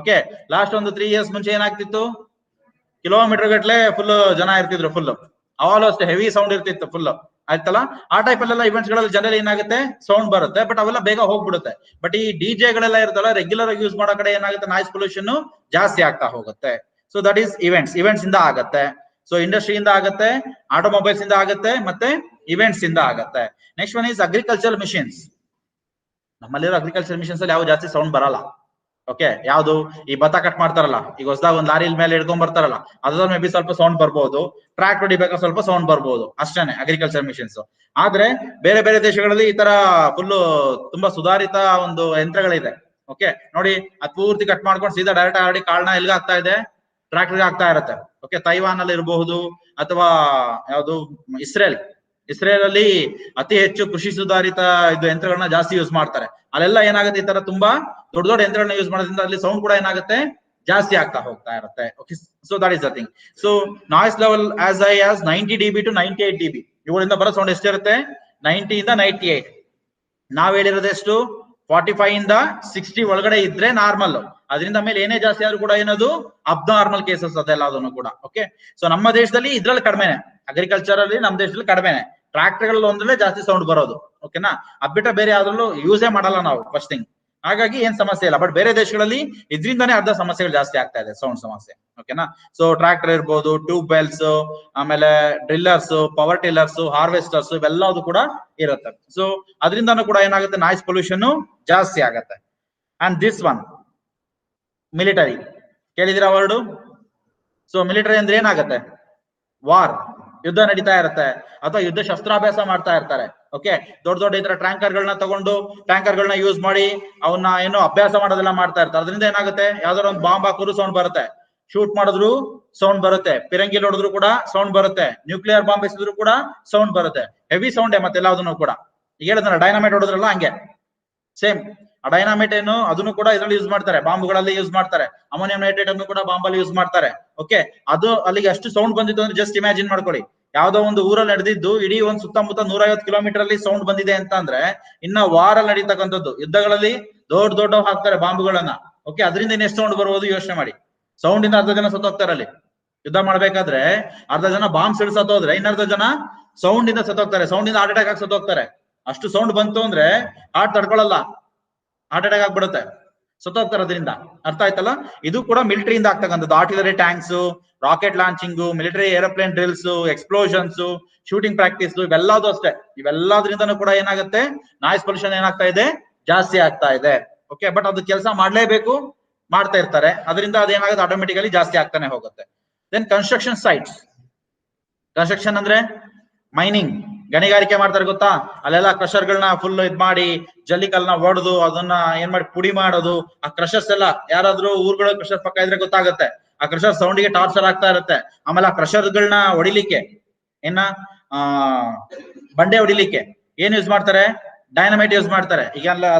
ಓಕೆ, ಲಾಸ್ಟ್ ಒಂದು 3 years ಮುಂಚೆ ಏನಾಗ್ತಿತ್ತು, ಕಿಲೋಮೀಟರ್ ಗಟ್ಲೆ ಫುಲ್ ಜನ ಇರ್ತಿದ್ರು, ಫುಲ್ ಅವಾಗಲೂ ಅಷ್ಟೇ ಹೆವಿ ಸೌಂಡ್ ಇರ್ತಿತ್ತು ಫುಲ್. ಆಯ್ತಲ್ಲ? ಆ ಟೈಪ್ ಅಲ್ಲೆಲ್ಲ ಇವೆಂಟ್ಸ್ ಗಳಲ್ಲಿ ಜನರಲ್ ಏನಾಗುತ್ತೆ, ಸೌಂಡ್ ಬರುತ್ತೆ, ಬಟ್ ಅವೆಲ್ಲ ಬೇಗ ಹೋಗ್ಬಿಡುತ್ತೆ. ಬಟ್ ಈ ಡಿಜೆ ಗಳೆಲ್ಲ ಇರ್ತಲ್ಲ, ರೆಗ್ಯುಲರ್ ಆಗಿ ಯೂಸ್ ಮಾಡೋ ಕಡೆ ಏನಾಗುತ್ತೆ, ನಾಯ್ಸ್ ಪೊಲ್ಯೂಷನ್ ಜಾಸ್ತಿ ಆಗ್ತಾ ಹೋಗುತ್ತೆ. ಸೊ ದಟ್ ಈಸ್ ಇವೆಂಟ್ಸ್ ಇಂದ ಆಗತ್ತೆ. ಸೊ ಇಂಡಸ್ಟ್ರಿಯಿಂದ ಆಗತ್ತೆ, ಆಟೋಮೊಬೈಲ್ಸ್ ಇಂದ ಆಗತ್ತೆ, ಮತ್ತೆ ಇವೆಂಟ್ಸ್ ಇಂದ ಆಗತ್ತೆ. Next one is agriculture machines. ನಮ್ಮಲ್ಲಿರೋ ಅಗ್ರಿಕಲ್ಚರ್ ಮಿಷನ್ಸ್ ಅಲ್ಲಿ ಯಾವ ಜಾಸ್ತಿ ಸೌಂಡ್ ಬರಲ್ಲ. ಓಕೆ, ಯಾವ್ದು ಈ ಭತ್ತ ಕಟ್ ಮಾಡ್ತಾರಲ್ಲ, ಈಗ ಹೊಸದಾಗ ಒಂದ್ ಲಾರಿ ಮೇಲೆ ಹಿಡ್ಕೊಂಡ್ ಬರ್ತಾರಲ್ಲ, ಅದ್ರಲ್ಲಿ ಮೇ ಬಿ ಸ್ವಲ್ಪ ಸೌಂಡ್ ಬರ್ಬೋದು. ಟ್ರ್ಯಾಕ್ ಹೊಡಿಬೇಕಾದ್ರೆ ಸ್ವಲ್ಪ ಸೌಂಡ್ ಬರ್ಬೋದು, ಅಷ್ಟೇನೆ ಅಗ್ರಿಕಲ್ಚರ್ ಮಿಷನ್ಸ್. ಆದ್ರೆ ಬೇರೆ ದೇಶಗಳಲ್ಲಿ ಈ ತರ ಫುಲ್ ತುಂಬಾ ಸುಧಾರಿತ ಒಂದು ಯಂತ್ರಗಳಿದೆ. ಓಕೆ, ನೋಡಿ, ಅದ್ ಪೂರ್ತಿ ಕಟ್ ಮಾಡ್ಕೊಂಡು ಸೀದಾ ಡೈರೆಕ್ಟ್ ಆಗಿ ಕಾಳನ್ನ ಎಲ್ಗ ಆಗ್ತಾ ಇದೆ, ಟ್ರ್ಯಾಕ್ಟರ್ಗೆ ಆಗ್ತಾ ಇರತ್ತೆ. ಓಕೆ, ತೈವಾನ್ ಅಲ್ಲಿ ಇರಬಹುದು, ಅಥವಾ ಯಾವ್ದು ಇಸ್ರೇಲ್ ಅಲ್ಲಿ ಅತಿ ಹೆಚ್ಚು ಕೃಷಿ ಸುಧಾರಿತ ಇದು ಯಂತ್ರಗಳನ್ನ ಜಾಸ್ತಿ ಯೂಸ್ ಮಾಡ್ತಾರೆ. ಅಲ್ಲೆಲ್ಲ ಏನಾಗುತ್ತೆ, ಈ ತರ ತುಂಬಾ ದೊಡ್ಡ ಯಂತ್ರಗಳನ್ನ ಯೂಸ್ ಮಾಡೋದ್ರಿಂದ ಅಲ್ಲಿ ಸೌಂಡ್ ಕೂಡ ಏನಾಗುತ್ತೆ, ಜಾಸ್ತಿ ಆಗ್ತಾ ಹೋಗ್ತಾ ಇರುತ್ತೆ. Okay, so that is the thing. So noise level as high as 90 dB to 98 dB. ಇವುಗಳಿಂದ ಬರೋ ಸೌಂಡ್ ಎಷ್ಟಿರುತ್ತೆ, 90 ಇಂದ 98. ನಾವ್ ಹೇಳಿರೋದು ಎಷ್ಟು, 45 ಇಂದ 60 ಒಳಗಡೆ ಇದ್ರೆ ನಾರ್ಮಲ್. ಅದರಿಂದ ಮೇಲೆ ಏನೇ ಜಾಸ್ತಿ ಆದ್ರೂ ಕೂಡ ಏನದು ಅಬ್ನಾರ್ಮಲ್ ಕೇಸಸ್ ಅದೆಲ್ಲ ಅದನ್ನು ಕೂಡ. ಓಕೆ, ಸೊ ನಮ್ಮ ದೇಶದಲ್ಲಿ ಇದ್ರಲ್ಲಿ ಕಡಿಮೆನೆ, ಅಗ್ರಿಕಲ್ಚರ್ ಅಲ್ಲಿ ನಮ್ಮ ದೇಶದಲ್ಲಿ ಕಡಿಮೆನೆ. ಟ್ರಾಕ್ಟರ್ ಗಳಲ್ಲಿ ಒಂದ್ರಲ್ಲೇ ಜಾಸ್ತಿ ಸೌಂಡ್ ಬರೋದು. ಓಕೆನಾ, ಅದ್ಬಿಟ್ಟ ಬೇರೆ ಯಾವ್ದ್ರಲ್ಲೂ ಯೂಸೇ ಮಾಡಲ್ಲ ನಾವು, ಫಸ್ಟ್ ಥಿಂಗ್. ಹಾಗಾಗಿ ಏನ್ ಸಮಸ್ಯೆ ಇಲ್ಲ. ಬಟ್ ಬೇರೆ ದೇಶಗಳಲ್ಲಿ ಇದರಿಂದಾನೇ ಅರ್ಧ ಸಮಸ್ಯೆಗಳು ಜಾಸ್ತಿ ಆಗ್ತಾ ಇದೆ, ಸೌಂಡ್ ಸಮಸ್ಯೆ. ಓಕೆನಾ, ಸೊ ಟ್ರಾಕ್ಟರ್ ಇರ್ಬೋದು, ಟ್ಯೂಬ್ ವೆಲ್ಸ್, ಆಮೇಲೆ ಡ್ರಿಲ್ಲರ್ಸ್, ಪವರ್ ಟಿಲ್ಲರ್ಸ್, ಹಾರ್ವೆಸ್ಟರ್ಸ್, ಇವೆಲ್ಲದು ಕೂಡ ಇರುತ್ತೆ. ಸೊ ಅದರಿಂದನೂ ಕೂಡ ಏನಾಗುತ್ತೆ, ನಾಯ್ಸ್ ಪೊಲ್ಯೂಷನ್ ಜಾಸ್ತಿ ಆಗತ್ತೆ. ಅಂಡ್ ದಿಸ್ ಒನ್ ಮಿಲಿಟರಿ, ಕೇಳಿದಿರಾ ವರ್ಡು? ಸೊ ಮಿಲಿಟರಿ ಅಂದ್ರೆ ಏನಾಗತ್ತೆ, ವಾರ್, ಯುದ್ಧ ನಡೀತಾ ಇರುತ್ತೆ, ಅಥವಾ ಯುದ್ಧ ಶಸ್ತ್ರಾಭ್ಯಾಸ ಮಾಡ್ತಾ ಇರ್ತಾರೆ. ಓಕೆ, ದೊಡ್ಡ ಈ ತರ ಟ್ಯಾಂಕರ್ಗಳನ್ನ ಯೂಸ್ ಮಾಡಿ ಅವನ್ನ ಏನೋ ಅಭ್ಯಾಸ ಮಾಡೋದೆಲ್ಲ ಮಾಡ್ತಾ ಇರ್ತಾರೆ. ಅದರಿಂದ ಏನಾಗುತ್ತೆ, ಯಾವ್ದಾದ್ರು ಒಂದು ಬಾಂಬ್ ಹಾಕಿದ್ರು ಸೌಂಡ್ ಬರುತ್ತೆ, ಶೂಟ್ ಮಾಡಿದ್ರು ಸೌಂಡ್ ಬರುತ್ತೆ, ಪಿರಂಗಿ ಹೊಡೆದ್ರು ಕೂಡ ಸೌಂಡ್ ಬರುತ್ತೆ, ನ್ಯೂಕ್ಲಿಯರ್ ಬಾಂಬ್ ಎಸಿದ್ರು ಕೂಡ ಸೌಂಡ್ ಬರುತ್ತೆ. ಹೆವಿ ಸೌಂಡ್ ಮತ್ತೆ ಎಲ್ಲದನ್ನು ಕೂಡ. ಈಗ ಹೇಳಿದ್ರೆ ಡೈನಾಮೈಟ್ ಹೊಡೆದ್ರಲ್ಲ, ಹಂಗೆ ಸೇಮ್. ಆ ಡೈನಾಮೈಟ್ ಏನು, ಅದನ್ನು ಕೂಡ ಇದ್ರಲ್ಲಿ ಯೂಸ್ ಮಾಡ್ತಾರೆ, ಬಾಂಬ್ಗಳಲ್ಲಿ ಯೂಸ್ ಮಾಡ್ತಾರೆ. ಅಮೋನಿಯಂ ನೈಟ್ರೇಟ್ ಅನ್ನು ಕೂಡ ಬಾಂಬಲ್ಲಿ ಯೂಸ್ ಮಾಡ್ತಾರೆ. ಓಕೆ, ಅದು ಅಲ್ಲಿಗೆ ಅಷ್ಟು ಸೌಂಡ್ ಬಂದಿತ್ತು ಅಂದ್ರೆ ಜಸ್ಟ್ ಇಮ್ಯಾಜಿನ್ ಮಾಡ್ಕೊಳ್ಳಿ, ಯಾವ್ದೋ ಒಂದು ಊರಲ್ಲಿ ನಡೆದಿದ್ದು ಇಡೀ ಒಂದ್ ಸುತ್ತಮುತ್ತ 150 ಕಿಲೋಮೀಟರ್ ಅಲ್ಲಿ ಸೌಂಡ್ ಬಂದಿದೆ ಅಂತ ಅಂದ್ರೆ, ಇನ್ನ ವಾರಲ್ಲಿ ನಡೀತಕ್ಕಂಥದ್ದು ಯುದ್ಧಗಳಲ್ಲಿ ದೊಡ್ಡ ಹಾಕ್ತಾರೆ ಬಾಂಬ್ಗಳನ್ನ. ಓಕೆ, ಅದರಿಂದ ಎಷ್ಟು ಸೌಂಡ್ ಬರ್ಬೋದು ಯೋಚನೆ ಮಾಡಿ. ಸೌಂಡ್ ಇಂದ ಅರ್ಧ ಜನ ಸತ್ತೋಗ್ತಾರೆ ಅಲ್ಲಿ. ಯುದ್ಧ ಮಾಡ್ಬೇಕಾದ್ರೆ ಅರ್ಧ ಜನ ಬಾಂಬ್ ಸಿಡಿಸ್ ಸತ್ತೋದ್ರೆ, ಇನ್ನರ್ಧ ಜನ ಸೌಂಡ್ ಇಂದ ಸತ್ತೋಗ್ತಾರೆ, ಸೌಂಡ್ ಇಂದ ಹಾರ್ಟ್ ಅಟ್ಯಾಕ್ ಆಗಿ ಸತ್ತೋಗ್ತಾರೆ. ಅಷ್ಟು ಸೌಂಡ್ ಬಂತು ಅಂದ್ರೆ ಹಾರ್ಟ್ ತಡ್ಕೊಳ್ಳಲ್ಲ, ಹಾರ್ಟ್ ಅಟ್ಯಾಕ್ ಆಗ್ಬಿಡುತ್ತೆ. ಸತ್ತೋಗ್ತಾರೆ ಅದರಿಂದ. ಅರ್ಥ ಆಯ್ತಲ್ಲ? ಇದು ಕೂಡ ಮಿಲಿಟರಿಯಿಂದ ಆಗ್ತಕ್ಕಂಥದ್ದು. Artillery tanks, rocket launching, military aeroplane drills, explosions, shooting practice, ಇವೆಲ್ಲದೂ ಅಷ್ಟೇ. ಇವೆಲ್ಲದ್ರಿಂದನೂ ಕೂಡ ಏನಾಗುತ್ತೆ, ನಾಯ್ಸ್ ಪೊಲ್ಯೂಷನ್ ಏನಾಗ್ತಾ ಇದೆ, ಜಾಸ್ತಿ ಆಗ್ತಾ ಇದೆ. ಓಕೆ, ಬಟ್ ಅದು ಕೆಲಸ ಮಾಡ್ಲೇಬೇಕು, ಮಾಡ್ತಾ ಇರ್ತಾರೆ. ಅದರಿಂದ ಅದೇನಾಗುತ್ತೆ, ಆಟೋಮೆಟಿಕಲಿ ಜಾಸ್ತಿ ಆಗ್ತಾನೆ ಹೋಗುತ್ತೆ. Then construction sites. ಕನ್ಸ್ಟ್ರಕ್ಷನ್ ಅಂದ್ರೆ ಮೈನಿಂಗ್, ಗಣಿಗಾರಿಕೆ ಮಾಡ್ತಾರೆ ಗೊತ್ತಾ? ಅಲ್ಲೆಲ್ಲ ಕ್ರಷರ್ಗಳನ್ನ ಫುಲ್ ಇದ್ ಮಾಡಿ, ಜಲ್ಲಿಕಲ್ನ ಒಡೆದು ಅದನ್ನ ಏನ್ ಮಾಡಿ ಪುಡಿ ಮಾಡೋದು. ಆ ಕ್ರಷರ್ಸ್ ಎಲ್ಲ ಯಾರಾದ್ರೂ ಊರುಗಳ ಕ್ರಷರ್ ಪಕ್ಕ ಇದ್ರೆ ಗೊತ್ತಾಗುತ್ತೆ. ಆ ಕ್ರಷರ್ ಸೌಂಡ್ಗೆ ಟಾರ್ಚರ್ ಆಗ್ತಾ ಇರುತ್ತೆ. ಆಮೇಲೆ ಆ ಕ್ರಷರ್ಗಳನ್ನ ಹೊಡಿಲಿಕ್ಕೆ ಬಂಡೆ ಹೊಡಿಲಿಕ್ಕೆ ಏನ್ ಯೂಸ್ ಮಾಡ್ತಾರೆ, ಡೈನಮೈಟ್ ಯೂಸ್ ಮಾಡ್ತಾರೆ. ಈಗ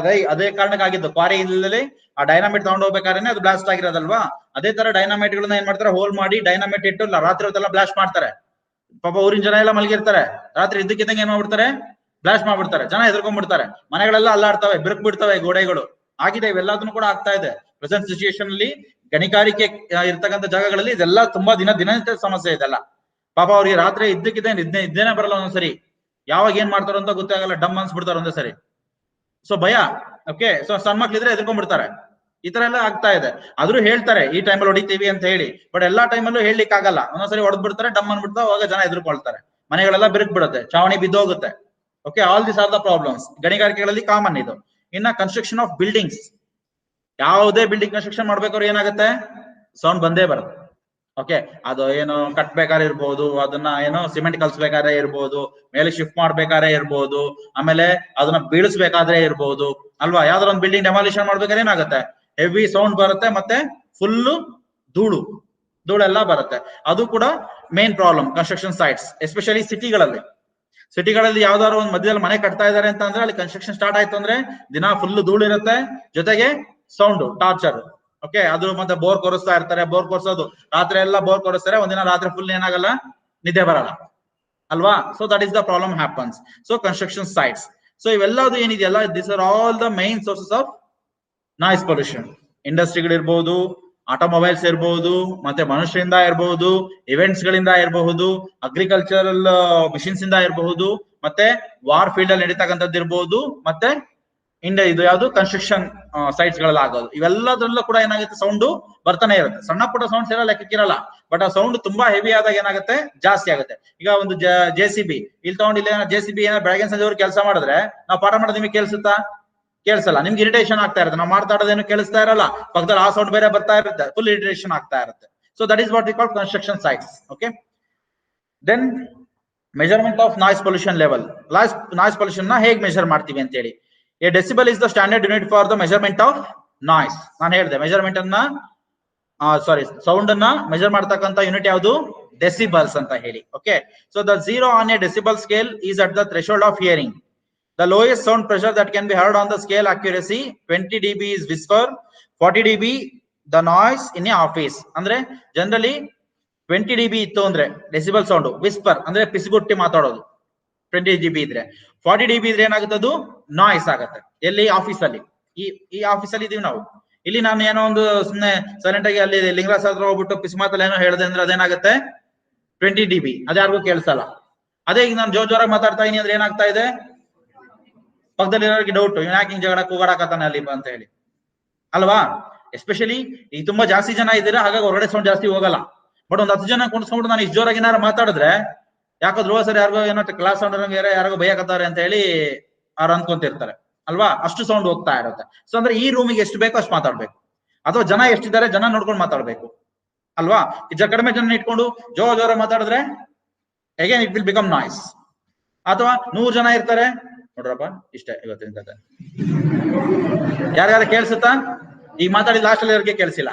ಅದೇ ಕಾರಣಕ್ಕಾಗಿದ್ದು ಕ್ವಾರಿ ಇಲ್ಲದಲ್ಲಿ ಆ ಡೈನಮೈಟ್ ತಗೊಂಡು ಹೋಗ್ಬೇಕಾದ್ರೆ ಅದು ಬ್ಲಾಸ್ಟ್ ಆಗಿರೋದಲ್ವಾ. ಅದೇ ತರ ಡೈನಮೈಟ್ ಗಳನ್ನ ಏನ್ ಮಾಡ್ತಾರೆ, ಹೋಲ್ ಮಾಡಿ ಡೈನಮೈಟ್ ಇಟ್ಟು ರಾತ್ರಿ ಹೊತ್ತೆಲ್ಲ ಬ್ಲಾಸ್ಟ್ ಮಾಡ್ತಾರೆ. ಪಾಪ ಊರಿನ ಜನ ಎಲ್ಲ ಮಲಗಿರ್ತಾರೆ, ರಾತ್ರಿ ಇದ್ದಕ್ಕಿದ್ದಂಗೆ ಏನ್ ಮಾಡ್ಬಿಡ್ತಾರೆ, ಬ್ಲಾಸ್ಟ್ ಮಾಡ್ಬಿಡ್ತಾರೆ. ಜನ ಎದ್ಕೊಂಡ್ಬಿಡ್ತಾರೆ, ಮನೆಗಳೆಲ್ಲ ಅಲ್ಲಾಡ್ತವೆ, ಬಿರುಕ್ ಬಿಡ್ತವೆ ಗೋಡೆಗಳು. ಆಗಿದೆ, ಇವೆಲ್ಲದನ್ನು ಕೂಡ ಆಗ್ತಾ ಇದೆ ಪ್ರೆಸೆಂಟ್ ಸಿಚುಯೇಷನ್ ಅಲ್ಲಿ. ಗಣಿಗಾರಿಕೆ ಇರ್ತಕ್ಕಂಥ ಜಾಗಗಳಲ್ಲಿ ಇದೆಲ್ಲ ತುಂಬಾ ದಿನನಿತ್ಯ ಸಮಸ್ಯೆ ಇದೆಲ್ಲ. ಪಾಪ ಅವ್ರಿಗೆ ರಾತ್ರಿ ಇದ್ದೇನೆ ಬರಲ್ಲ ಒಂದೊಂದ್ಸರಿ. ಯಾವಾಗ ಏನ್ ಮಾಡ್ತಾರೋ ಅಂತ ಗೊತ್ತಾಗಲ್ಲ, ಡಮ್ ಅನ್ಸ್ಬಿಡ್ತಾರೆ ಒಂದೇ ಸರಿ. ಸೊ ಭಯ. ಓಕೆ, ಸೊ ಸಣ್ಣ ಮಕ್ಳಿದ್ರೆ ಎದ್ಕೊಂಡ್ಬಿಡ್ತಾರೆ. ಈ ತರ ಎಲ್ಲ ಆಗ್ತಾ ಇದೆ. ಆದ್ರೂ ಹೇಳ್ತಾರೆ ಈ ಟೈಮಲ್ಲಿ ಹೊಡಿತೀವಿ ಅಂತ ಹೇಳಿ, ಬಟ್ ಎಲ್ಲಾ ಟೈಮಲ್ಲೂ ಹೇಳಲಿಕ್ಕೆ ಆಗಲ್ಲ. ಒಂದೊಂದ್ಸರಿ ಹೊಡೆದ್ಬಿಡ್ತಾರೆ, ಡಮ್ ಅನ್ಬಿಡ್ತಾ, ಅವಾಗ ಜನ ಎದುರ್ಕೊಳ್ತಾರೆ, ಮನೆಗಳೆಲ್ಲ ಬಿರುಕ್ ಬಿಡುತ್ತೆ, ಚಾವಣಿ ಬಿದ್ದೋಗುತ್ತೆ. Okay, all this are the problems. ಗಣಿಗಾರಿಕೆಗಳಲ್ಲಿ ಕಾಮನ್ ಇದು. ಇನ್ನ ಕನ್ಸ್ಟ್ರಕ್ಷನ್ ಆಫ್ ಬಿಲ್ಡಿಂಗ್ಸ್. ಯಾವುದೇ ಬಿಲ್ಡಿಂಗ್ ಕನ್ಸ್ಟ್ರಕ್ಷನ್ ಮಾಡ್ಬೇಕಾದ್ರೆ ಏನಾಗುತ್ತೆ, ಸೌಂಡ್ ಬಂದೇ ಬರುತ್ತೆ. ಓಕೆ, ಅದು ಏನು ಕಟ್ಬೇಕಾದ್ರೆ ಇರ್ಬೋದು, ಅದನ್ನ ಏನೋ ಸಿಮೆಂಟ್ ಕಲ್ಸ್ಬೇಕಾದ್ರೆ ಇರ್ಬೋದು, ಮೇಲೆ ಶಿಫ್ಟ್ ಮಾಡ್ಬೇಕಾದ್ರೆ ಇರ್ಬೋದು, ಆಮೇಲೆ ಅದನ್ನ ಬೀಳಿಸ್ಬೇಕಾದ್ರೆ ಇರ್ಬೋದು ಅಲ್ವಾ. ಯಾವ್ದಾರ ಒಂದು ಬಿಲ್ಡಿಂಗ್ ಡೆಮಾಲಿಷನ್ ಮಾಡ್ಬೇಕಾದ್ರೆ ಏನಾಗುತ್ತೆ, ಹೆವಿ ಸೌಂಡ್ ಬರುತ್ತೆ, ಮತ್ತೆ ಫುಲ್ಲು ಧೂಳೆಲ್ಲ ಬರುತ್ತೆ. ಅದು ಕೂಡ main problem construction sites, especially ಸಿಟಿಗಳಲ್ಲಿ ಯಾವ್ದಾದ್ರು ಒಂದು ಮಧ್ಯದಲ್ಲಿ ಮನೆ ಕಟ್ತಾ ಇದಾರೆ ಅಂತ ಅಂದ್ರೆ ಅಲ್ಲಿ ಕನ್ಸ್ಟ್ರಕ್ಷನ್ ಸ್ಟಾರ್ಟ್ ಆಯ್ತು ಅಂದ್ರೆ ದಿನ ಫುಲ್ ಧೂಳು ಇರುತ್ತೆ, ಜೊತೆಗೆ ಸೌಂಡ್ ಟಾರ್ಚರ್. ಓಕೆ, ಅದು ಮತ್ತೆ ಬೋರ್ ಕೊರಿಸ್ತಾ ಇರ್ತಾರೆ. ಬೋರ್ ಕೊರ್ಸೋದು ರಾತ್ರಿ ಎಲ್ಲ ಬೋರ್ ಕೊರಿಸ್ತಾರೆ, ಒಂದಿನ ರಾತ್ರಿ ಫುಲ್ ಏನಾಗಲ್ಲ, ನಿದ್ದೆ ಬರಲ್ಲ ಅಲ್ವಾ. So that is the problem happens. So construction sites. So ಇವೆಲ್ಲದು ಏನಿದೆಯಲ್ಲ, this are all the main sources of noise pollution. ಇಂಡಸ್ಟ್ರಿಗಳಿರ್ಬೋದು, ಆಟೋಮೊಬೈಲ್ಸ್ ಇರಬಹುದು, ಮತ್ತೆ ಮನುಷ್ಯರಿಂದ ಇರಬಹುದು, ಇವೆಂಟ್ಸ್ ಗಳಿಂದ ಇರಬಹುದು, ಅಗ್ರಿಕಲ್ಚರಲ್ ಮಿಷಿನ್ಸ್ ಇಂದ ಇರಬಹುದು, ಮತ್ತೆ ವಾರ್ ಫೀಲ್ಡ್ ಅಲ್ಲಿ ನಡೀತಕ್ಕಂಥದ್ದು ಇರಬಹುದು, ಮತ್ತೆ ಇದು ಯಾವುದು ಕನ್ಸ್ಟ್ರಕ್ಷನ್ ಸೈಟ್ಸ್ ಗಳಲ್ಲಿ ಆಗೋದು. ಇವೆಲ್ಲದ್ರಲ್ಲೂ ಕೂಡ ಏನಾಗುತ್ತೆ, ಸೌಂಡ್ ಬರ್ತಾನೆ ಇರುತ್ತೆ. ಸಣ್ಣ ಪುಟ್ಟ ಸೌಂಡ್ಸ್ ಎಲ್ಲ ಲೆಕ್ಕಕ್ಕಿರಲ್ಲ, ಬಟ್ ಆ ಸೌಂಡ್ ತುಂಬಾ ಹೆವಿ ಆದಾಗ ಏನಾಗುತ್ತೆ, ಜಾಸ್ತಿ ಆಗುತ್ತೆ. ಈಗ ಒಂದು JCB ಇಲ್ಲಿ ತಗೊಂಡು ಇಲ್ಲಿ JCB ಏನೋ ಬೆಳಗಿನ ಸಂಜೆವರೆಗೆ ಕೆಲಸ ಮಾಡಿದ್ರೆ ನಾವು ಪಾಠ ಮಾಡೋದು ನಿಮಗೆ ಕೇಳಿಸಲ್ಲ, ನಿಮ್ಗೆ ಇರಿಟೇಷನ್ ಆಗ್ತಾ ಇರುತ್ತೆ. ನಾವು ಮಾತಾಡೋದೇನು ಕೇಳಿಸ್ತಾ ಇರಲ್ಲ, ಪಕ್ಕದಲ್ಲಿ ಆ ಸೌಂಡ್ ಬೇರೆ ಬರ್ತಾ ಇರುತ್ತೆ, ಫುಲ್ ಇರಿಟೇಷನ್ ಆಗ್ತಾ ಇರುತ್ತೆ. So that is what we call construction sites. Okay, then measurement of noise pollution level. Noise pollution ನ ಹೇಗೆ ಮೆಜರ್ ಮಾಡ್ತೀವಿ ಅಂತ ಹೇಳಿ. A decibel is the standard unit for the measurement of noise. ನಾನು ಹೇಳಿದೆ measurement ಅನ್ನ ಸೌಂಡ್ ಅನ್ನ measure ಮಾಡ್ತಕ್ಕಂಥ ಯೂನಿಟ್ ಯಾವುದು, ಡೆಸಿಬಲ್ಸ್ ಅಂತ ಹೇಳಿ. Okay, so the 0 on A decibel scale is at the threshold of hearing. The lowest sound pressure that can be heard on the scale accuracy 20 dB is whisper, 40 dB the noise in a office. ಅಂದ್ರೆ generally 20 dB ಇತ್ತು ಅಂದ್ರೆ decibel sound, whisper ಅಂದ್ರೆ ಪಿಸುಗುಟ್ಟಿ ಮಾತಾಡೋದು 20 dB ಇದ್ರೆ, 40 dB ಇದ್ರೆ ಏನಾಗುತ್ತೆ, ಅದು noise ಆಗುತ್ತೆ. ಎಲ್ಲಿ, ಆಫೀಸ್ ಅಲ್ಲಿ. ಈ ಆಫೀಸ್ ಅಲ್ಲಿ ಇದೀವಿ ನಾವು. ಇಲ್ಲಿ ನಾನು ಏನೋ ಒಂದು ಸುಮ್ಮನೆ ಸೈಲೆಂಟ್ ಆಗಿ ಅಲ್ಲಿ ಲಿಂಗರಾಜ್ ಹತ್ರ ಹೋಗ್ಬಿಟ್ಟು ಪಿಸು ಮಾತಲ್ಲಿ ಏನೋ ಹೇಳಿದೆ ಅಂದ್ರೆ ಅದೇನಾಗುತ್ತೆ, 20 dB, ಅದ್ಯಾರಿಗೂ ಕೇಳಿಸಲ್ಲ. ಅದೇ ಈಗ ನಾನು ಜೋರಾಗಿ ಮಾತಾಡ್ತಾ ಇದೀನಿ ಅಂದ್ರೆ ಏನಾಗ್ತಾ ಇದೆ, ಪಕ್ಕದಲ್ಲಿರೋರಿಗೆ ಡೌಟ್, ಯಾಕೆ ಹಿಂಗ್ ಜಗಳ ಕೂಗಾಡಕತ್ತಾನೆ ಅಲ್ಲಿ ಅಂತ ಹೇಳಿ ಅಲ್ವಾ. ಎಸ್ಪೆಷಲಿ ಈಗ ತುಂಬಾ ಜಾಸ್ತಿ ಜನ ಇದ್ದೀರಾ, ಹಾಗಾಗಿ ಹೊರಗಡೆ ಸೌಂಡ್ ಜಾಸ್ತಿ ಹೋಗಲ್ಲ. ಬಟ್ ಒಂದು 10 ಜನ ಕುಣಿಸ್ಕೊಂಡು ನಾನು ಇಷ್ಟು ಜೋರಾಗಿ ಏನಾರು ಮಾತಾಡಿದ್ರೆ ಯಾಕಾದ್ರೂ ಸರ್ ಯಾರಿಗೋ ಏನೋ ಕ್ಲಾಸ್ ಸೌಂಡ್ ಯಾರಿಗೋ ಭಯಕತ್ತಾರೆ ಅಂತ ಹೇಳಿ ಅವ್ರು ಅನ್ಕೊಂತಿರ್ತಾರೆ ಅಲ್ವಾ. ಅಷ್ಟು ಸೌಂಡ್ ಹೋಗ್ತಾ ಇರುತ್ತೆ. ಸೊ ಅಂದ್ರೆ ಈ ರೂಮಿಗೆ ಎಷ್ಟು ಬೇಕೋ ಅಷ್ಟು ಮಾತಾಡ್ಬೇಕು, ಅಥವಾ ಜನ ಎಷ್ಟಿದ್ದಾರೆ ಜನ ನೋಡ್ಕೊಂಡು ಮಾತಾಡ್ಬೇಕು ಅಲ್ವಾ. ಕಡಿಮೆ ಜನ ಇಟ್ಕೊಂಡು ಜೋರ ಮಾತಾಡಿದ್ರೆ again it will become noise. ಅಥವಾ 100 ಜನ ಇರ್ತಾರೆ, ನೋಡ್ರಪ್ಪ ಇಷ್ಟೇ ಇವತ್ತಿನ ಕತೆ, ಯಾರ್ಯಾರು ಕೇಳಿಸುತ್ತಾ, ಈಗ ಮಾತಾಡಿ ಲಾಸ್ಟ್ ಅಲ್ಲಿ ಅವ್ರಿಗೆ ಕೇಳಿಸಿಲ್ಲ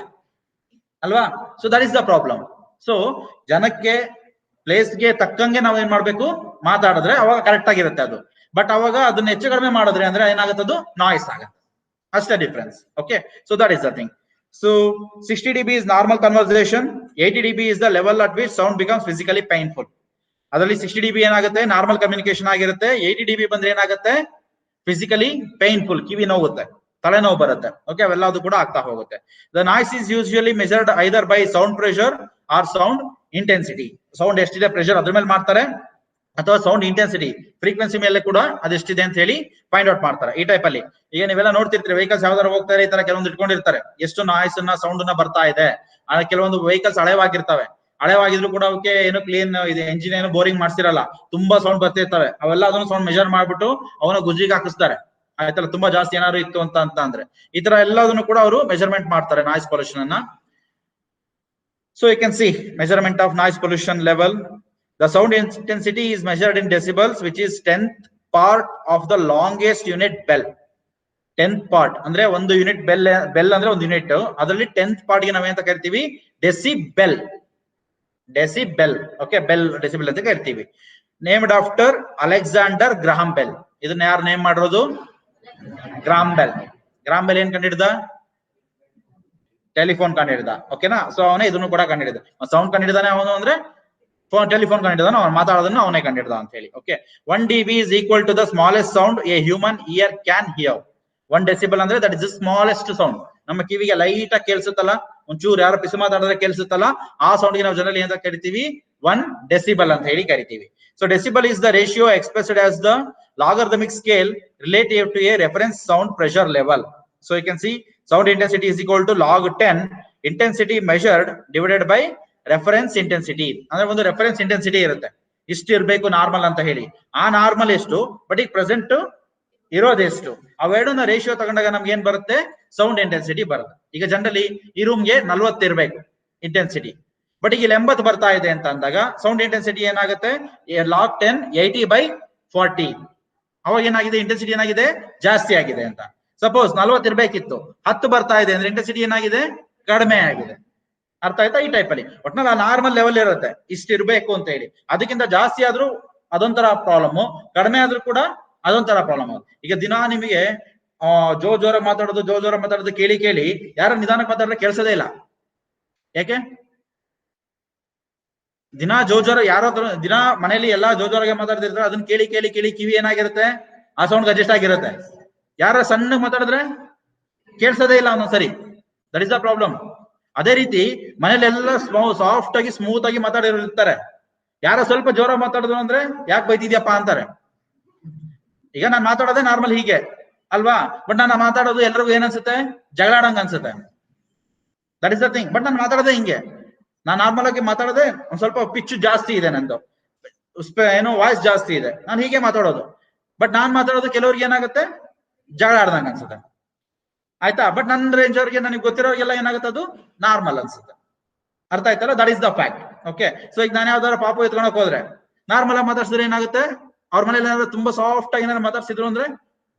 ಅಲ್ವಾ. So that is the problem. So ಜನಕ್ಕೆ ಪ್ಲೇಸ್ಗೆ ತಕ್ಕಂಗೆ ನಾವ್ ಏನ್ ಮಾಡ್ಬೇಕು, ಮಾತಾಡಿದ್ರೆ ಅವಾಗ ಕರೆಕ್ಟ್ ಆಗಿರುತ್ತೆ ಅದು. ಬಟ್ ಅವಾಗ ಅದನ್ನ ಹೆಚ್ಚು ಕಡಿಮೆ ಮಾಡಿದ್ರೆ ಅಂದ್ರೆ ಏನಾಗುತ್ತೆ, ಅದು ನಾಯ್ಸ್ ಆಗುತ್ತೆ. ಅಷ್ಟೇ difference. Okay, so that is the thing. So 60 dB is normal conversation, 80 dB is the level at which sound becomes physically painful. ಅದರಲ್ಲಿ 60 dB ಏನಾಗುತ್ತೆ, ನಾರ್ಮಲ್ ಕಮ್ಯುನಿಕೇಶನ್ ಆಗಿರುತ್ತೆ. 80 dB ಬಂದ್ರೆ ಏನಾಗುತ್ತೆ, ಫಿಸಿಕಲಿ ಪೈನ್ಫುಲ್, ಕಿವಿ ನೋವುತ್ತೆ, ತಲೆನೋವು ಬರುತ್ತೆ. ಓಕೆ, ಅವೆಲ್ಲದು ಕೂಡ ಆಗ್ತಾ ಹೋಗುತ್ತೆ. The noise is usually measured either by sound pressure or sound intensity. Sound ಎಷ್ಟಿದೆ ಪ್ರೆಷರ್ ಅದ್ರ ಮೇಲೆ ಮಾಡ್ತಾರೆ, ಅಥವಾ ಸೌಂಡ್ ಇಂಟೆನ್ಸಿಟಿ ಫ್ರೀಕ್ವೆನ್ಸಿ ಮೇಲೆ ಕೂಡ ಅದೆಷ್ಟಿದೆ ಅಂತ ಹೇಳಿ ಫೈಂಡ್ ಔಟ್ ಮಾಡ್ತಾರೆ ಈ ಟೈಪ್ ಅಲ್ಲಿ. ಈಗ ನೀವೆಲ್ಲ ನೋಡ್ತಿರ್ತೀರಿ ವೆಹಿಕಲ್ಸ್ ಯಾವ್ದಾರು ಹೋಗ್ತಾರೆ, ಈ ತರ ಕೆಲವೊಂದು ಇಟ್ಕೊಂಡಿರ್ತಾರೆ, ಎಷ್ಟು ನಾಯ್ಸ್ ಅನ್ನ ಸೌಂಡ್ ನ ಬರ್ತಾ ಇದೆ. ಕೆಲವೊಂದು ವೆಹಿಕಲ್ಸ್ ಹಳೆವಾಗಿರ್ತವೆ, ಹಳೆವಾಗಿದ್ರು ಕೂಡ ಅವಕ್ಕೆ ಏನು ಕ್ಲೀನ್ ಇದೆ ಎಂಜಿನ್ ಏನು ಬೋರಿಂಗ್ ಮಾಡ್ಸಿರಲ್ಲ, ತುಂಬಾ ಸೌಂಡ್ ಬರ್ತಿರ್ತವೆ. ಅವೆಲ್ಲ ಅದನ್ನು ಸೌಂಡ್ ಮೆಜರ್ ಮಾಡ್ಬಿಟ್ಟು ಅವನ ಗುಜ್ಜಿಗೆ ಹಾಕಿಸ್ತಾರೆ, ಆಯ್ತಲ್ಲ, ತುಂಬಾ ಜಾಸ್ತಿ ಏನಾದ್ರು ಇತ್ತು ಅಂತ ಅಂದ್ರೆ. ಈ ತರ ಎಲ್ಲದನ್ನು ಕೂಡ ಅವರು ಮೆಜರ್ಮೆಂಟ್ ಮಾಡ್ತಾರೆ ನಾಯ್ಸ್ ಪೊಲ್ಯೂಷನ್ ಅನ್ನ. So you can see measurement of noise pollution level. The sound intensity is measured in decibels, which is 10th part of the longest unit bell. 10th part ಅಂದ್ರೆ ಒಂದು ಯೂನಿಟ್ ಬೆಲ್ ಅಂದ್ರೆ ಒಂದು unit, ಅದರಲ್ಲಿ 10th part ಗೆ ನಾವೇಂತ ಕರಿತೀವಿ, decibel. Decibel, okay, bell decibel ಅಂತ ಕರಿತೀವಿ. Named after Alexander Graham bell. ಇದನ್ನ ಯಾರು ನೇಮ್ ಮಾಡಿರೋದು? ಗ್ರಾಹಂ ಬೆಲ್. ಗ್ರಾಹಂ ಬೆಲ್ ಏನ್ ಕಂಡಿಡ್ದ? ಟೆಲಿಫೋನ್ ಕಂಡಿಡ್ದ, ಓಕೆನಾ. ಸೊ ಅವನೇ ಇದನ್ನು ಕೂಡ ಕಂಡಿಡಿದ. ಸೌಂಡ್ ಕಂಡಿಡಿದಾನೆ ಅವನು ಅಂದ್ರೆ ಟೆಲಿಫೋನ್ ಕಂಡಿದ್ದಾನೆ, ಅವನು ಮಾತಾಡೋದನ್ನ ಅವನೇ ಕಂಡಿಡ್ದ ಅಂತ ಹೇಳಿ. Okay, 1 dB is equal to the smallest sound a human ear can hear. 1 decibel ಅಂದ್ರೆ that is the smallest sound. ನಮ್ಮ ಕಿವಿಗೆ ಲೈಟ್ ಆಗಿ ಕೇಳಿಸುತ್ತಲ್ಲ, ಒಂಚೂರು ಯಾರು ಪಿಸು ಮಾತಾಡಿದ್ರೆ ಕೇಳಿಸುತ್ತಲ್ಲ, ಆ ಸೌಂಡ್ ಗೆ ನಾವು ಜನರಲಿ ಅಂತ ಕರಿತೀವಿ 1 decibel ಅಂತ ಹೇಳಿ ಕರಿತೀವಿ. So decibel is the ratio expressed as the logarithmic scale relative to a reference sound pressure level. So you can see sound intensity is equal to log 10 intensity measured divided by reference intensity. ಅಂದ್ರೆ ಒಂದು reference intensity ಇರುತ್ತೆ, ಇಷ್ಟು ಇರಬೇಕು normal ಅಂತ ಹೇಳಿ. ಆ normal ಎಷ್ಟು, but ಈಗ ಪ್ರೆಸೆಂಟ್ ಇರೋದೆಷ್ಟು, ಅವೆರಡನ್ನ ರೇಷಿಯೋ ತಗೊಂಡಾಗ ನಮ್ಗೆ ಏನ್ ಬರುತ್ತೆ? ಸೌಂಡ್ ಇಂಟೆನ್ಸಿಟಿ ಬರುತ್ತೆ. ಈಗ ಜನರಲಿ ಈ ರೂಮ್ಗೆ 40 ಇರಬೇಕು ಇಂಟೆನ್ಸಿಟಿ, ಬಟ್ ಈಗ 80 ಬರ್ತಾ ಇದೆ ಅಂತ ಅಂದಾಗ ಸೌಂಡ್ ಇಂಟೆನ್ಸಿಟಿ ಏನಾಗುತ್ತೆ? ಲಾಗ್ 10 80/40. ಅವಾಗ ಏನಾಗಿದೆ? ಇಂಟೆನ್ಸಿಟಿ ಏನಾಗಿದೆ? ಜಾಸ್ತಿ ಆಗಿದೆ ಅಂತ. ಸಪೋಸ್ 40 ಇರ್ಬೇಕಿತ್ತು, 10 ಬರ್ತಾ ಇದೆ ಅಂದ್ರೆ ಇಂಟೆನ್ಸಿಟಿ ಏನಾಗಿದೆ? ಕಡಿಮೆ ಆಗಿದೆ. ಅರ್ಥ ಆಯ್ತಾ? ಈ ಟೈಪ್ ಅಲ್ಲಿ ಒಟ್ನಲ್ಲಿ ನಾರ್ಮಲ್ ಲೆವೆಲ್ ಇರುತ್ತೆ, ಇಷ್ಟ ಇರ್ಬೇಕು ಅಂತ ಹೇಳಿ. ಅದಕ್ಕಿಂತ ಜಾಸ್ತಿ ಆದ್ರೂ ಅದೊಂಥರ ಪ್ರಾಬ್ಲಮ್, ಕಡಿಮೆ ಆದ್ರೂ ಕೂಡ ಅದೊಂಥರ ಪ್ರಾಬ್ಲಮ್. ಈಗ ದಿನಾ ನಿಮಗೆ ಜೋರ ಮಾತಾಡೋದು ಕೇಳಿ ಯಾರು ನಿಧಾನಕ್ಕೆ ಮಾತಾಡಿದ್ರೆ ಕೇಳಿಸೋದೇ ಇಲ್ಲ. ಯಾಕೆ? ದಿನಾ ಜೋರ ಯಾರಾದ್ರೂ ದಿನಾ ಮನೇಲಿ ಎಲ್ಲಾ ಜೋರಾಗೆ ಮಾತಾಡ್ತಿರ್ತಾರೆ, ಅದನ್ನ ಕೇಳಿ ಕಿವಿ ಏನಾಗಿರುತ್ತೆ? ಆ ಸೌಂಡ್ ಅಡ್ಜಸ್ಟ್ ಆಗಿರುತ್ತೆ. ಯಾರ ಸಣ್ಣ ಮಾತಾಡಿದ್ರೆ ಕೇಳಿಸೋದೇ ಇಲ್ಲ ಒಂದೊಂದ್ಸರಿ. That is the problem. ಅದೇ ರೀತಿ ಮನೇಲೆಲ್ಲ ಸಾಫ್ಟ್ ಆಗಿ ಸ್ಮೂತ್ ಆಗಿ ಮಾತಾಡಿರ್ತಾರೆ, ಯಾರ ಸ್ವಲ್ಪ ಜೋರ ಮಾತಾಡಿದ್ರು ಅಂದ್ರೆ ಯಾಕೆ ಬೈತಿದ್ಯಪ್ಪ ಅಂತಾರೆ. ಈಗ ನಾನು ಮಾತಾಡೋದೇ ನಾರ್ಮಲ್ ಹೀಗೆ ಅಲ್ವಾ, ಬಟ್ ನಾನು ಮಾತಾಡೋದು ಎಲ್ರಿಗೂ ಏನನ್ಸುತ್ತೆ? ಜಗಳಾಡಂಗ ಅನ್ಸುತ್ತೆ. That is the thing. But ನಾನು ಮಾತಾಡೋದೇ ಹಿಂಗೆ, ನಾನು ನಾರ್ಮಲ್ ಆಗಿ ಮಾತಾಡೋದೇ ಒಂದ್ ಸ್ವಲ್ಪ ಪಿಚ್ ಜಾಸ್ತಿ ಇದೆ, ನಂದು ಏನೋ ವಾಯ್ಸ್ ಜಾಸ್ತಿ ಇದೆ, ನಾನು ಹೀಗೆ ಮಾತಾಡೋದು. ಬಟ್ ನಾನ್ ಮಾತಾಡೋದು ಕೆಲವ್ರಿಗೆ ಏನಾಗುತ್ತೆ? ಜಗಳ ಆಡ್ದಂಗ ಅನ್ಸುತ್ತೆ, ಆಯ್ತಾ. ಬಟ್ ನನ್ನ ರೇಂಜ್ ಅವ್ರಿಗೆ, ನನಗೆ ಗೊತ್ತಿರೋರಿಗೆಲ್ಲ ಏನಾಗುತ್ತೆ? ಅದು ನಾರ್ಮಲ್ ಅನ್ಸುತ್ತೆ. ಅರ್ಥ ಆಯ್ತಲ್ಲ? That is the fact. Okay, so ಈಗ ನಾನು ಯಾವ್ದಾದ್ರು ಪಾಪು ಎತ್ಕೊಳಕ್ ಹೋದ್ರೆ ನಾರ್ಮಲ್ ಆಗಿ ಮಾತಾಡ್ಸಿದ್ರೆ ಏನಾಗುತ್ತೆ? ಅವ್ರ ಮನೇಲಿ ಏನಾದ್ರು ತುಂಬಾ ಸಾಫ್ಟ್ ಆಗಿ ಏನಾದ್ರು ಮಾತಾಡ್ಸಿದ್ರು ಅಂದ್ರೆ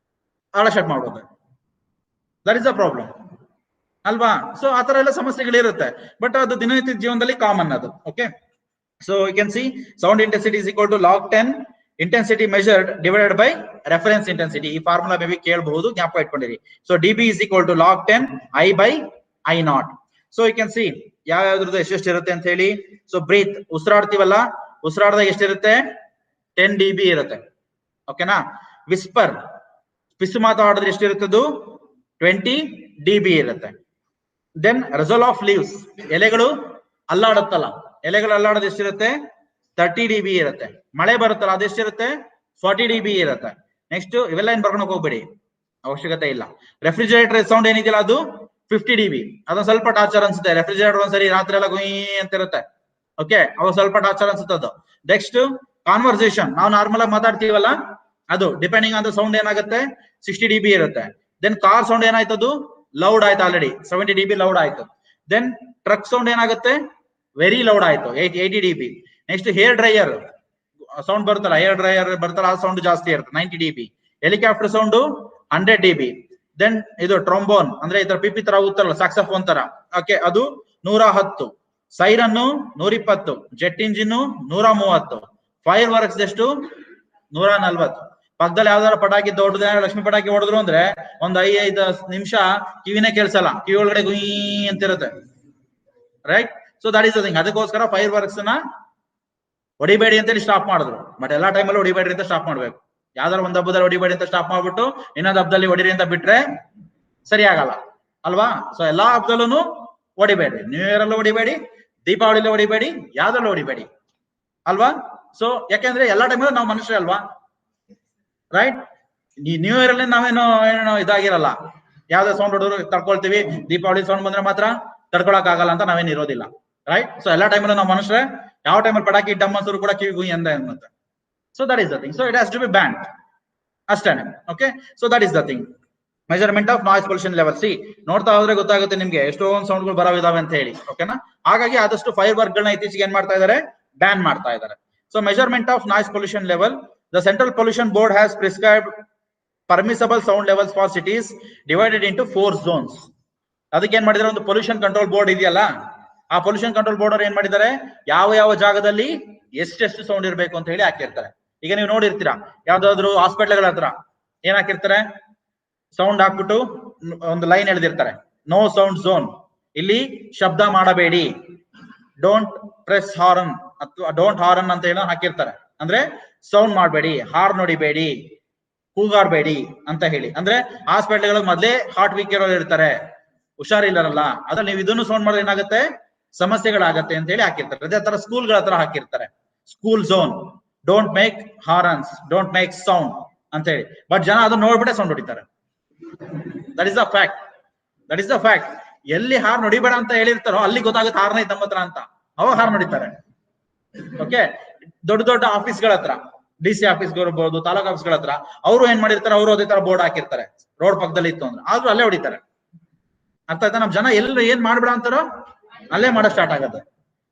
ಆಳ ಶಟ್ ಮಾಡೋದು. ದಟ್ ಇಸ್ ದ ಪ್ರಾಬ್ಲಮ್ ಅಲ್ವಾ. ಸೊ ಆತರ ಎಲ್ಲ ಸಮಸ್ಯೆಗಳಿರುತ್ತೆ, ಬಟ್ ಅದು ದಿನನಿತ್ಯ ಜೀವನದಲ್ಲಿ ಕಾಮನ್ ಅದು. Okay, so you can see sound intensity is equal to log 10 intensity measured divided by reference intensity. ಈ ಫಾರ್ಮುಲಾ ಮೇ ಬಿ ಕೇಳಬಹುದು, ಜ್ಞಾಪಕ ಇಟ್ಕೊಂಡಿರಿ. So dB is equal to log 10 I/I0. So you can see ಯಾವ್ಯಾವ್ದ್ರದ್ದು ಎಷ್ಟೆಷ್ಟು ಇರುತ್ತೆ ಅಂತ ಹೇಳಿ. So breathe, ಉಸಿರಾಡ್ತೀವಲ್ಲ, ಉಸಿರಾಡ್ದಾಗ ಎಷ್ಟಿರುತ್ತೆ? 10 dB ಇರುತ್ತೆ, ಓಕೆನಾ. ವಿಸ್ಪರ್, ಪಿಸು ಮಾತಾಡಿದ್ರೆ ಎಷ್ಟಿರುತ್ತದು? 20 dB ಇರುತ್ತೆ. ದೆನ್ ರೆಸಲ್ ಆಫ್ ಲೀವ್ಸ್, ಎಲೆಗಳು ಅಲ್ಲಾಡುತ್ತಲ್ಲ, ಎಲೆಗಳು ಅಲ್ಲಾಡೋದು ಎಷ್ಟಿರುತ್ತೆ? 30 dB ಇರುತ್ತೆ. ಮಳೆ ಬರುತ್ತಲ್ಲ, ಅದೆಷ್ಟಿರುತ್ತೆ? 40 dB ಇರುತ್ತೆ. ನೆಕ್ಸ್ಟ್ ಇವೆಲ್ಲ ಏನ್ ಬರ್ಕೊಂಡು ಹೋಗ್ಬೇಡಿ, ಅವಶ್ಯಕತೆ ಇಲ್ಲ. ರೆಫ್ರಿಜರೇಟರ್ ಸೌಂಡ್ ಏನಿದೆಯಲ್ಲ, ಅದು 50 dB. ಅದೊಂದು ಸ್ವಲ್ಪ ಟಾರ್ಚರ್ ಅನ್ಸುತ್ತೆ. ರೆಫ್ರಿಜರೇಟರ್ ಒಂದ್ಸರಿ ರಾತ್ರಿ ಎಲ್ಲ ಗುಯ್ ಅಂತ ಇರುತ್ತೆ, ಓಕೆ, ಅವಾಗ ಸ್ವಲ್ಪ ಟಾರ್ಚರ್ ಅನ್ಸುತ್ತೆ ಅದು. ನೆಕ್ಸ್ಟ್ ಕಾನ್ವರ್ಸೇಷನ್, ನಾವು ನಾರ್ಮಲ್ ಆಗಿ ಮಾತಾಡ್ತೀವಲ್ಲ, ಅದು ಡಿಪೆಂಡಿಂಗ್ ಆನ್ ದ ಸೌಂಡ್ ಏನಾಗುತ್ತೆ? 60 dB ಇರುತ್ತೆ. ದೆನ್ ಕಾರ್ ಸೌಂಡ್ ಏನಾಯ್ತದು? ಲೌಡ್ ಆಯ್ತು, ಆಲ್ರೆಡಿ 70 dB ಲೌಡ್ ಆಯ್ತು. ದೆನ್ ಟ್ರಕ್ ಸೌಂಡ್ ಏನಾಗುತ್ತೆ? ವೆರಿ ಲೌಡ್ ಆಯ್ತು, 80 dB. Next hair dryer sound ಬರುತ್ತಲ್ಲ, ಹೇರ್ ಡ್ರೈಯರ್ ಬರುತ್ತಲ್ಲ, ಆ ಸೌಂಡ್ ಜಾಸ್ತಿ ಇರುತ್ತೆ, 90 dB. Helicopter sound 100 dB. Then ಇದು ಟ್ರೊಂಬೋನ್ ಅಂದ್ರೆ ಈ ತರ ಪಿಪಿ ತರ ಉತ್ತರಲ್ಲ, ಸ್ಯಾಕ್ಸಫೋನ್ ತರ, ಓಕೆ, ಅದು 110. ಸೈರನ್ನು 120, ಜೆಟ್ ಇಂಜಿನ್ 130, ಫೈರ್ ವರ್ಕ್ಸ್ ಎಷ್ಟು? 140. ಪಕ್ಕದಲ್ಲಿ ಯಾವ್ದಾದ್ರು ಪಟಾಕಿ ದೊಡ್ಡದ ಲಕ್ಷ್ಮಿ ಪಟಾಕಿ ಹೊಡೆದ್ರು ಅಂದ್ರೆ ಒಂದ್ 5 ನಿಮಿಷ ಕಿವಿನೇ ಕೇಳಿಸಲ್ಲ, ಕಿವಿ ಒಳಗಡೆ ಗುಯ್ ಅಂತಿರುತ್ತೆ, right. So that is the thing. ಅದಕ್ಕೋಸ್ಕರ ಫೈರ್ ವರ್ಕ್ಸ್ ನ ಹೊಡಿಬೇಡಿ ಅಂತೇಳಿ ಸ್ಟಾಪ್ ಮಾಡಿದ್ರು. ಬಟ್ ಎಲ್ಲಾ ಟೈಮಲ್ಲಿ ಹೊಡಿಬೇಡ್ರಿ ಅಂತ ಸ್ಟಾಪ್ ಮಾಡ್ಬೇಕು. ಯಾವ್ದಾದ್ರು ಒಂದ್ ಹಬ್ಬದಲ್ಲಿ ಹೊಡಿಬೇಡಿ ಅಂತ ಸ್ಟಾಪ್ ಮಾಡ್ಬಿಟ್ಟು ಇನ್ನೊಂದು ಹಬ್ಬದಲ್ಲಿ ಹೊಡಿರಿ ಅಂತ ಬಿಟ್ರೆ ಸರಿ ಆಗಲ್ಲ ಅಲ್ವಾ. ಸೊ ಎಲ್ಲಾ ಹಬ್ಬದಲ್ಲೂ ಹೊಡಿಬೇಡ್ರಿ, ನ್ಯೂ ಇಯರ್ ಅಲ್ಲೂ ಹೊಡಿಬೇಡಿ, ದೀಪಾವಳಿಲೂ ಹೊಡಿಬೇಡಿ, ಯಾವ್ದ್ರಲ್ಲೂ ಹೊಡಿಬೇಡಿ ಅಲ್ವಾ. ಸೊ ಯಾಕೆಂದ್ರೆ ಎಲ್ಲಾ ಟೈಮಲ್ಲೂ ನಾವು ಮನುಷ್ಯ ಅಲ್ವಾ, ರೈಟ್. ನ್ಯೂ ಇಯರ್ ಅಲ್ಲಿ ನಾವೇನು ಏನೋ ಇದಾಗಿರಲ್ಲ, ಯಾವ್ದೇ ಸೌಂಡ್ ಹೊಡೆದ್ರು ತಡ್ಕೊಳ್ತೀವಿ, ದೀಪಾವಳಿ ಸೌಂಡ್ ಬಂದ್ರೆ ಮಾತ್ರ ತಡ್ಕೊಳಕ್ ಆಗಲ್ಲ ಅಂತ ನಾವೇನ್ ಇರೋದಿಲ್ಲ, ರೈಟ್. ಸೊ ಎಲ್ಲಾ ಟೈಮಲ್ಲಿ ನಾವು ಮನುಷ್ಯರೇ, ಯಾವ ಟೈಮಲ್ಲಿ ಪಟಾಕಿ ಡಮ್ ಅಂತೂ ಕೂಡ ಕಿವಿ ಗುಯ್ ಅಂತ ಅನ್ನುತ್ತೆ. So that is the thing. So it has to be ban ಅಷ್ಟೇನೆ. Okay, so that is the thing. Measurement of noise pollution level. See, ನೋಡ್ತಾ ಹೋದ್ರೆ ಗೊತ್ತಾಗುತ್ತೆ ನಿಮ್ಗೆ ಎಷ್ಟೊಂದು ಸೌಂಡ್ಗಳು ಬರೋವಿದಾವೆ ಅಂತ ಹೇಳಿ. ಓಕೆನಾ, ಹಾಗಾಗಿ ಆದಷ್ಟು ಫೈರ್ ವರ್ಕ್ ಗಳನ್ನ ಇತ್ತೀಚೆಗೆ ಏನ್ ಮಾಡ್ತಾ ಇದಾರೆ, ಬ್ಯಾನ್ ಮಾಡ್ತಾ ಇದ್ದಾರೆ. So measurement of noise pollution level. The central pollution board has prescribed permissible sound levels for cities divided into 4 zones. ಅದಕ್ಕೆ ಏನ್ ಮಾಡಿದಾರೆ, ಒಂದು ಪೊಲ್ಯೂಷನ್ ಕಂಟ್ರೋಲ್ ಬೋರ್ಡ್ ಇದೆಯಲ್ಲ, ಆ ಪೊಲ್ಯೂಷನ್ ಕಂಟ್ರೋಲ್ ಬೋರ್ಡ್ ಅವ್ರು ಏನ್ ಮಾಡಿದ್ದಾರೆ, ಯಾವ ಯಾವ ಜಾಗದಲ್ಲಿ ಎಷ್ಟೆಷ್ಟು ಸೌಂಡ್ ಇರಬೇಕು ಅಂತ ಹೇಳಿ ಹಾಕಿರ್ತಾರೆ. ಈಗ ನೀವು ನೋಡಿರ್ತೀರಾ, ಯಾವ್ದಾದ್ರು ಹಾಸ್ಪಿಟಲ್ಗಳ ಹತ್ರ ಏನ್ ಹಾಕಿರ್ತಾರೆ, ಸೌಂಡ್ ಹಾಕ್ಬಿಟ್ಟು ಒಂದು ಲೈನ್ ಎಳೆದಿರ್ತಾರೆ, ನೋ ಸೌಂಡ್ ಝೋನ್, ಇಲ್ಲಿ ಶಬ್ದ ಮಾಡಬೇಡಿ, ಡೋಂಟ್ ಪ್ರೆಸ್ ಹಾರ್ನ್ ಅಥವಾ ಡೋಂಟ್ ಹಾರ್ನ್ ಅಂತ ಏನೋ ಹಾಕಿರ್ತಾರೆ. ಅಂದ್ರೆ ಸೌಂಡ್ ಮಾಡಬೇಡಿ, ಹಾರ್ನ್ ಹೊಡಿಬೇಡಿ, ಕೂಗಾಡ್ಬೇಡಿ ಅಂತ ಹೇಳಿ. ಅಂದ್ರೆ ಹಾಸ್ಪಿಟಲ್ಗಳು ಮೊದಲೇ ಹಾರ್ಟ್ ವೀಕ್ ಇರೋರು ಇರ್ತಾರೆ, ಹುಷಾರಿಲ್ಲರಲ್ಲ, ಅದ್ರಲ್ಲಿ ನೀವು ಇದನ್ನು ಸೌಂಡ್ ಮಾಡಿದ್ರೆ ಏನಾಗುತ್ತೆ, ಸಮಸ್ಯೆಗಳಾಗತ್ತೆ ಅಂತ ಹೇಳಿ ಹಾಕಿರ್ತಾರೆ. ಅದೇ ತರ ಸ್ಕೂಲ್ಗಳ ಹತ್ರ ಹಾಕಿರ್ತಾರೆ, school zone, don't make horns, don't make sound ಅಂತ ಹೇಳಿ. ಬಟ್ ಜನ ಅದನ್ನ ನೋಡ್ಬಿಟ್ಟೆ ಸೌಂಡ್ ಹೊಡಿತಾರೆ. That is the fact, that is the fact. ಎಲ್ಲಿ ಹಾರ್ನ್ ಹೊಡಿಬೇಡ ಅಂತ ಹೇಳಿರ್ತಾರೋ ಅಲ್ಲಿ ಗೊತ್ತಾಗುತ್ತೆ ಹಾರ್ನ್ ಐತೆ ನಮ್ಮ ಹತ್ರ ಅಂತ, ಅವಾಗ ಹಾರ್ನ್ ಹೊಡಿತಾರೆ. ಓಕೆ, ದೊಡ್ಡ ದೊಡ್ಡ ಆಫೀಸ್ಗಳ ಹತ್ರ, DC ಆಫೀಸ್ ಇರ್ಬೋದು, ತಾಲೂಕ್ ಆಫೀಸ್ಗಳ ಹತ್ರ ಅವರು ಏನ್ ಮಾಡಿರ್ತಾರೆ, ಅವರು ಅದೇ ತರ ಬೋರ್ಡ್ ಹಾಕಿರ್ತಾರೆ, ರೋಡ್ ಪಕ್ಕದಲ್ಲಿ ಇತ್ತು ಅಂದ್ರೆ ಆದ್ರೂ ಅಲ್ಲೇ ಹೊಡಿತಾರೆ. ಅರ್ಥ ಆಯ್ತಾ? ನಮ್ ಜನ ಎಲ್ಲ ಏನ್ ಮಾಡ್ಬೇಡ ಅಂತಾರೋ ಅಲ್ಲೇ ಮಾಡೋ ಸ್ಟಾರ್ಟ್ ಆಗತ್ತೆ.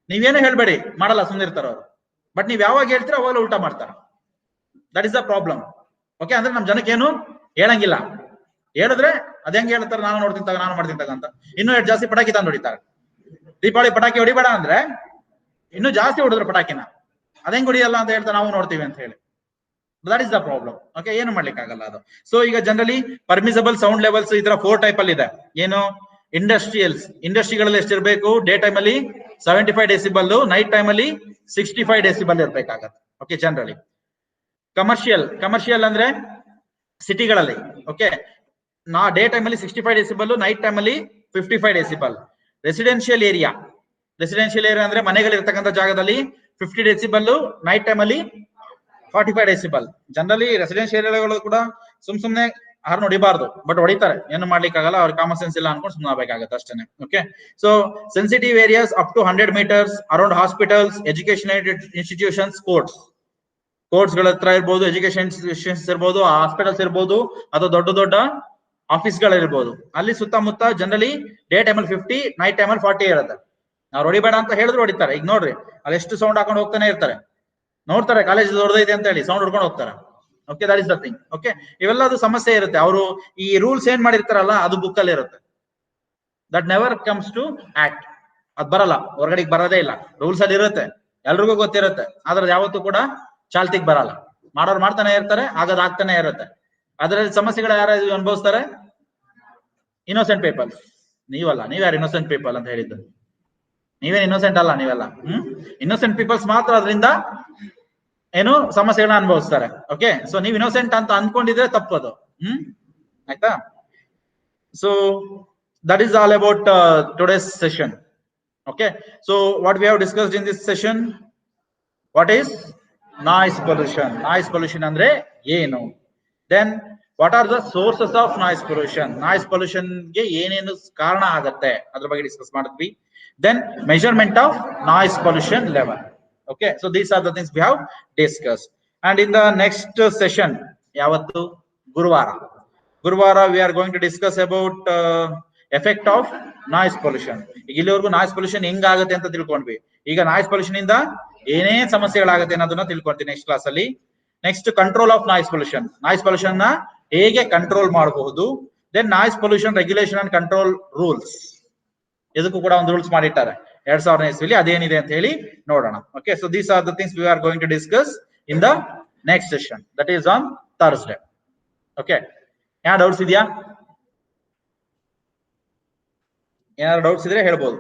ನೀವೇನು ಹೇಳ್ಬೇಡಿ, ಮಾಡಲ್ಲ, ಸುಮ್ಮನೆ ಇರ್ತಾರ ಅವರು. ಬಟ್ ನೀವ್ ಯಾವಾಗ ಹೇಳ್ತೀರ ಅವಾಗ ಉಲ್ಟಾ ಮಾಡ್ತಾರ. That is the problem. Okay, ಅಂದ್ರೆ ನಮ್ ಜನಕ್ಕೆ ಏನು ಹೇಳಂಗಿಲ್ಲ, ಹೇಳಿದ್ರೆ ಅದ್ ಹೆಂಗ್ ಹೇಳ್ತಾರೆ, ನಾನು ನೋಡ್ತೀನಿ ನಾನು ಮಾಡ್ತೀನಿ ಅಂತ ಇನ್ನೂ ಎಷ್ಟು ಜಾಸ್ತಿ ಪಟಾಕಿ ತಂದು ಹೊಡಿತಾರೆ. ದೀಪಾವಳಿ ಪಟಾಕಿ ಹೊಡಿಬೇಡ ಅಂದ್ರೆ ಇನ್ನೂ ಜಾಸ್ತಿ ಹೊಡಿದ್ರು ಪಟಾಕಿನ, ಅದೇಂಗ್ ಹೊಡಿಯಲ್ಲ ಅಂತ ಹೇಳ್ತಾರೆ, ನಾವು ನೋಡ್ತೀವಿ ಅಂತ ಹೇಳಿ. That is the problem. Okay, ಏನು ಮಾಡ್ಲಿಕ್ಕೆ ಆಗಲ್ಲ ಅದು. ಸೊ ಈಗ ಜನರಲಿ ಪರ್ಮಿಸಬಲ್ ಸೌಂಡ್ ಲೆವೆಲ್ಸ್ ಈ ತರ 4 ಟೈಪ್ ಅಲ್ಲಿ ಇದೆ. ಏನು, ಇಂಡಸ್ಟ್ರಿಗಳಲ್ಲಿ ಎಷ್ಟಿರ್ಬೇಕು, ಡೇ ಟೈಮ್ ಅಲ್ಲಿ 75 ಡೆಸಿಬಲ್, ನೈಟ್ ಟೈಮ್ ಅಲ್ಲಿ 65 ಡೆಸಿಬಲ್ ಇರ್ಬೇಕಾಗತ್ತೆ. Okay, generally. ಕಮರ್ಷಿಯಲ್ ಅಂದ್ರೆ ಸಿಟಿಗಳಲ್ಲಿ, ಓಕೆ, ಡೇ ಟೈಮ್ ಅಲ್ಲಿ 65 ಡೆಸಿಬಲ್, ನೈಟ್ ಟೈಮ್ ಅಲ್ಲಿ 55 ಡೆಸಿಬಲ್. ರೆಸಿಡೆನ್ಷಿಯಲ್ ಏರಿಯಾ ಅಂದ್ರೆ ಮನೆಗಳಿರ್ತಕ್ಕಂಥ ಜಾಗದಲ್ಲಿ 50 ಡೆಸಿಬಲ್, ನೈಟ್ ಟೈಮ್ ಅಲ್ಲಿ 45 ಡೆಸಿಬಲ್. ಜನರಲಿ ರೆಸಿಡೆನ್ಷಿಯಲ್ ಏರಿಯಾಗಳು ಕೂಡ ಸುಮ್ನೆ ಹಾರ್ನ್ ಹೊಡಿಬಾರ್ದು, ಬಟ್ ಹೊಡಿತಾರೆ, ಏನು ಮಾಡ್ಲಿಕ್ಕೆ ಆಗಲ್ಲ, ಅವ್ರಿಗೆ ಕಾಮನ್ ಸೆನ್ಸ್ ಇಲ್ಲ ಅನ್ಕೊಂಡು ಸುಮ್ಮನೆ ಆಗ್ಬೇಕಾಗತ್ತೆ ಅಷ್ಟೇನೆ. Okay, so sensitive areas up to 100 meters around hospitals, educational institutions, courts ಗಳ ಹತ್ರ ಇರ್ಬೋದು, ಎಜುಕೇಶನ್ ಇನ್ಸ್ಟಿಟ್ಯೂಷನ್ಸ್ ಇರ್ಬೋದು, ಹಾಸ್ಪಿಟಲ್ಸ್ ಇರ್ಬೋದು, ಅಥವಾ ದೊಡ್ಡ ದೊಡ್ಡ ಆಫೀಸ್ಗಳಿರ್ಬೋದು, ಅಲ್ಲಿ ಸುತ್ತಮುತ್ತ ಜನರಲಿ ಡೇ ಟೈಮಲ್ಲಿ 50, ನೈಟ್ ಟೈಮಲ್ಲಿ 40 ಇರುತ್ತೆ. ಅವ್ರು ಹೊಡಿಬೇಡ ಅಂತ ಹೇಳಿದ್ರು ಹೊಡಿತಾರೆ. ಈಗ ನೋಡ್ರಿ, ಅಲ್ಲಿ ಎಷ್ಟು ಸೌಂಡ್ ಹಾಕೊಂಡು ಹೋಗ್ತಾನೆ ಇರ್ತಾರೆ, ನೋಡ್ತಾರೆ ಕಾಲೇಜ್ ದೊಡ್ಡದೈತೆ ಅಂತ ಹೇಳಿ ಸೌಂಡ್ ಹೊಡ್ಕೊಂಡು ಹೋಗ್ತಾರೆ. Okay, that is the thing. Okay, ಇವೆಲ್ಲದು ಸಮಸ್ಯೆ ಇರುತ್ತೆ. ಅವರು ಈ ರೂಲ್ಸ್ ಏನ್ ಮಾಡಿರ್ತಾರಲ್ಲ, ಅದು ಬುಕ್ ಅಲ್ಲಿ ಇರುತ್ತೆ. That never comes to act. ಅದ್ ಬರಲ್ಲ, ಹೊರಗಡೆಗೆ ಬರೋದೇ ಇಲ್ಲ. ರೂಲ್ಸ್ ಅಲ್ಲಿ ಇರುತ್ತೆ, ಎಲ್ರಿಗೂ ಗೊತ್ತಿರುತ್ತೆ, ಆದ್ರೆ ಯಾವತ್ತೂ ಕೂಡ ಚಾಲ್ತಿಗೆ ಬರಲ್ಲ. ಮಾಡೋರು ಮಾಡ್ತಾನೆ ಇರ್ತಾರೆ, ಆಗೋದ್ ಆಗ್ತಾನೆ ಇರುತ್ತೆ. ಅದರಲ್ಲಿ ಸಮಸ್ಯೆಗಳು ಯಾರು ಅನುಭವಿಸ್ತಾರೆ? Innocent people. ನೀವಲ್ಲ, ನೀವ್ಯಾರು ಇನ್ನೋಸೆಂಟ್ ಪೀಪಲ್ ಅಂತ ಹೇಳಿದ್ದು? ನೀವೇನ್ ಇನ್ನೋಸೆಂಟ್ ಅಲ್ಲ, ನೀವೆಲ್ಲ ಇನ್ನೋಸೆಂಟ್ ಪೀಪಲ್ಸ್ ಮಾತ್ರ ಅದರಿಂದ ಏನು ಸಮಸ್ಯೆಗಳನ್ನ ಅನುಭವಿಸ್ತಾರೆ. ಓಕೆ, ಸೊ ನೀವು ಇನ್ನೋಸೆಂಟ್ ಅಂತ ಅನ್ಕೊಂಡಿದ್ರೆ ತಪ್ಪದು. ಆಯ್ತಾ? So that is all about today's session. Okay, so what we have discussed in this session, what is noise pollution. Noise pollution ಅಂದ್ರೆ ಏನು? Then what are the sources of noise pollution. Noise pollution ಗೆ ಏನೇನು ಕಾರಣ ಆಗತ್ತೆ ಅದ್ರ ಬಗ್ಗೆ discuss ಮಾಡಿದ್ವಿ. Then measurement of noise pollution level. Okay, so these are the things we have discussed. And in the next session, yavattu Guruvara we are going to discuss about effect of noise pollution. ಇಲ್ಲಿವರೆಗೂ noise pollution ಹೆಂಗ್ ಆಗುತ್ತೆ ಅಂತ ತಿಳ್ಕೊಂಡ್ವಿ. ಈಗ noise pollution ಇಂದ ಏನೇ ಸಮಸ್ಯೆಗಳಾಗುತ್ತೆ ಅನ್ನೋದನ್ನ ತಿಳ್ಕೊಂತೀವಿ ನೆಕ್ಸ್ಟ್ ಕ್ಲಾಸ್ ಅಲ್ಲಿ. Next, control of noise pollution. Noise pollution ನ ಹೇಗೆ ಕಂಟ್ರೋಲ್ ಮಾಡಬಹುದು. Then noise pollution regulation and control rules, ಇದಕ್ಕೂ ಕೂಡ ಒಂದು ರೂಲ್ಸ್ ಮಾಡಿಟ್ಟಾರೆ 2000 ಇಸ್ವಿಲಿ, ಅದೇನಿದೆ ಅಂತ ಹೇಳಿ ನೋಡೋಣ. Okay, so these are the things we are going to discuss in the next session, that is on Thursday. Okay, ಏನಾದ್ರು ಡೌಟ್ಸ್ ಇದೆಯಾ? ಏನಾದ್ರು ಡೌಟ್ಸ್ ಇದ್ರೆ ಹೇಳ್ಬೋದು.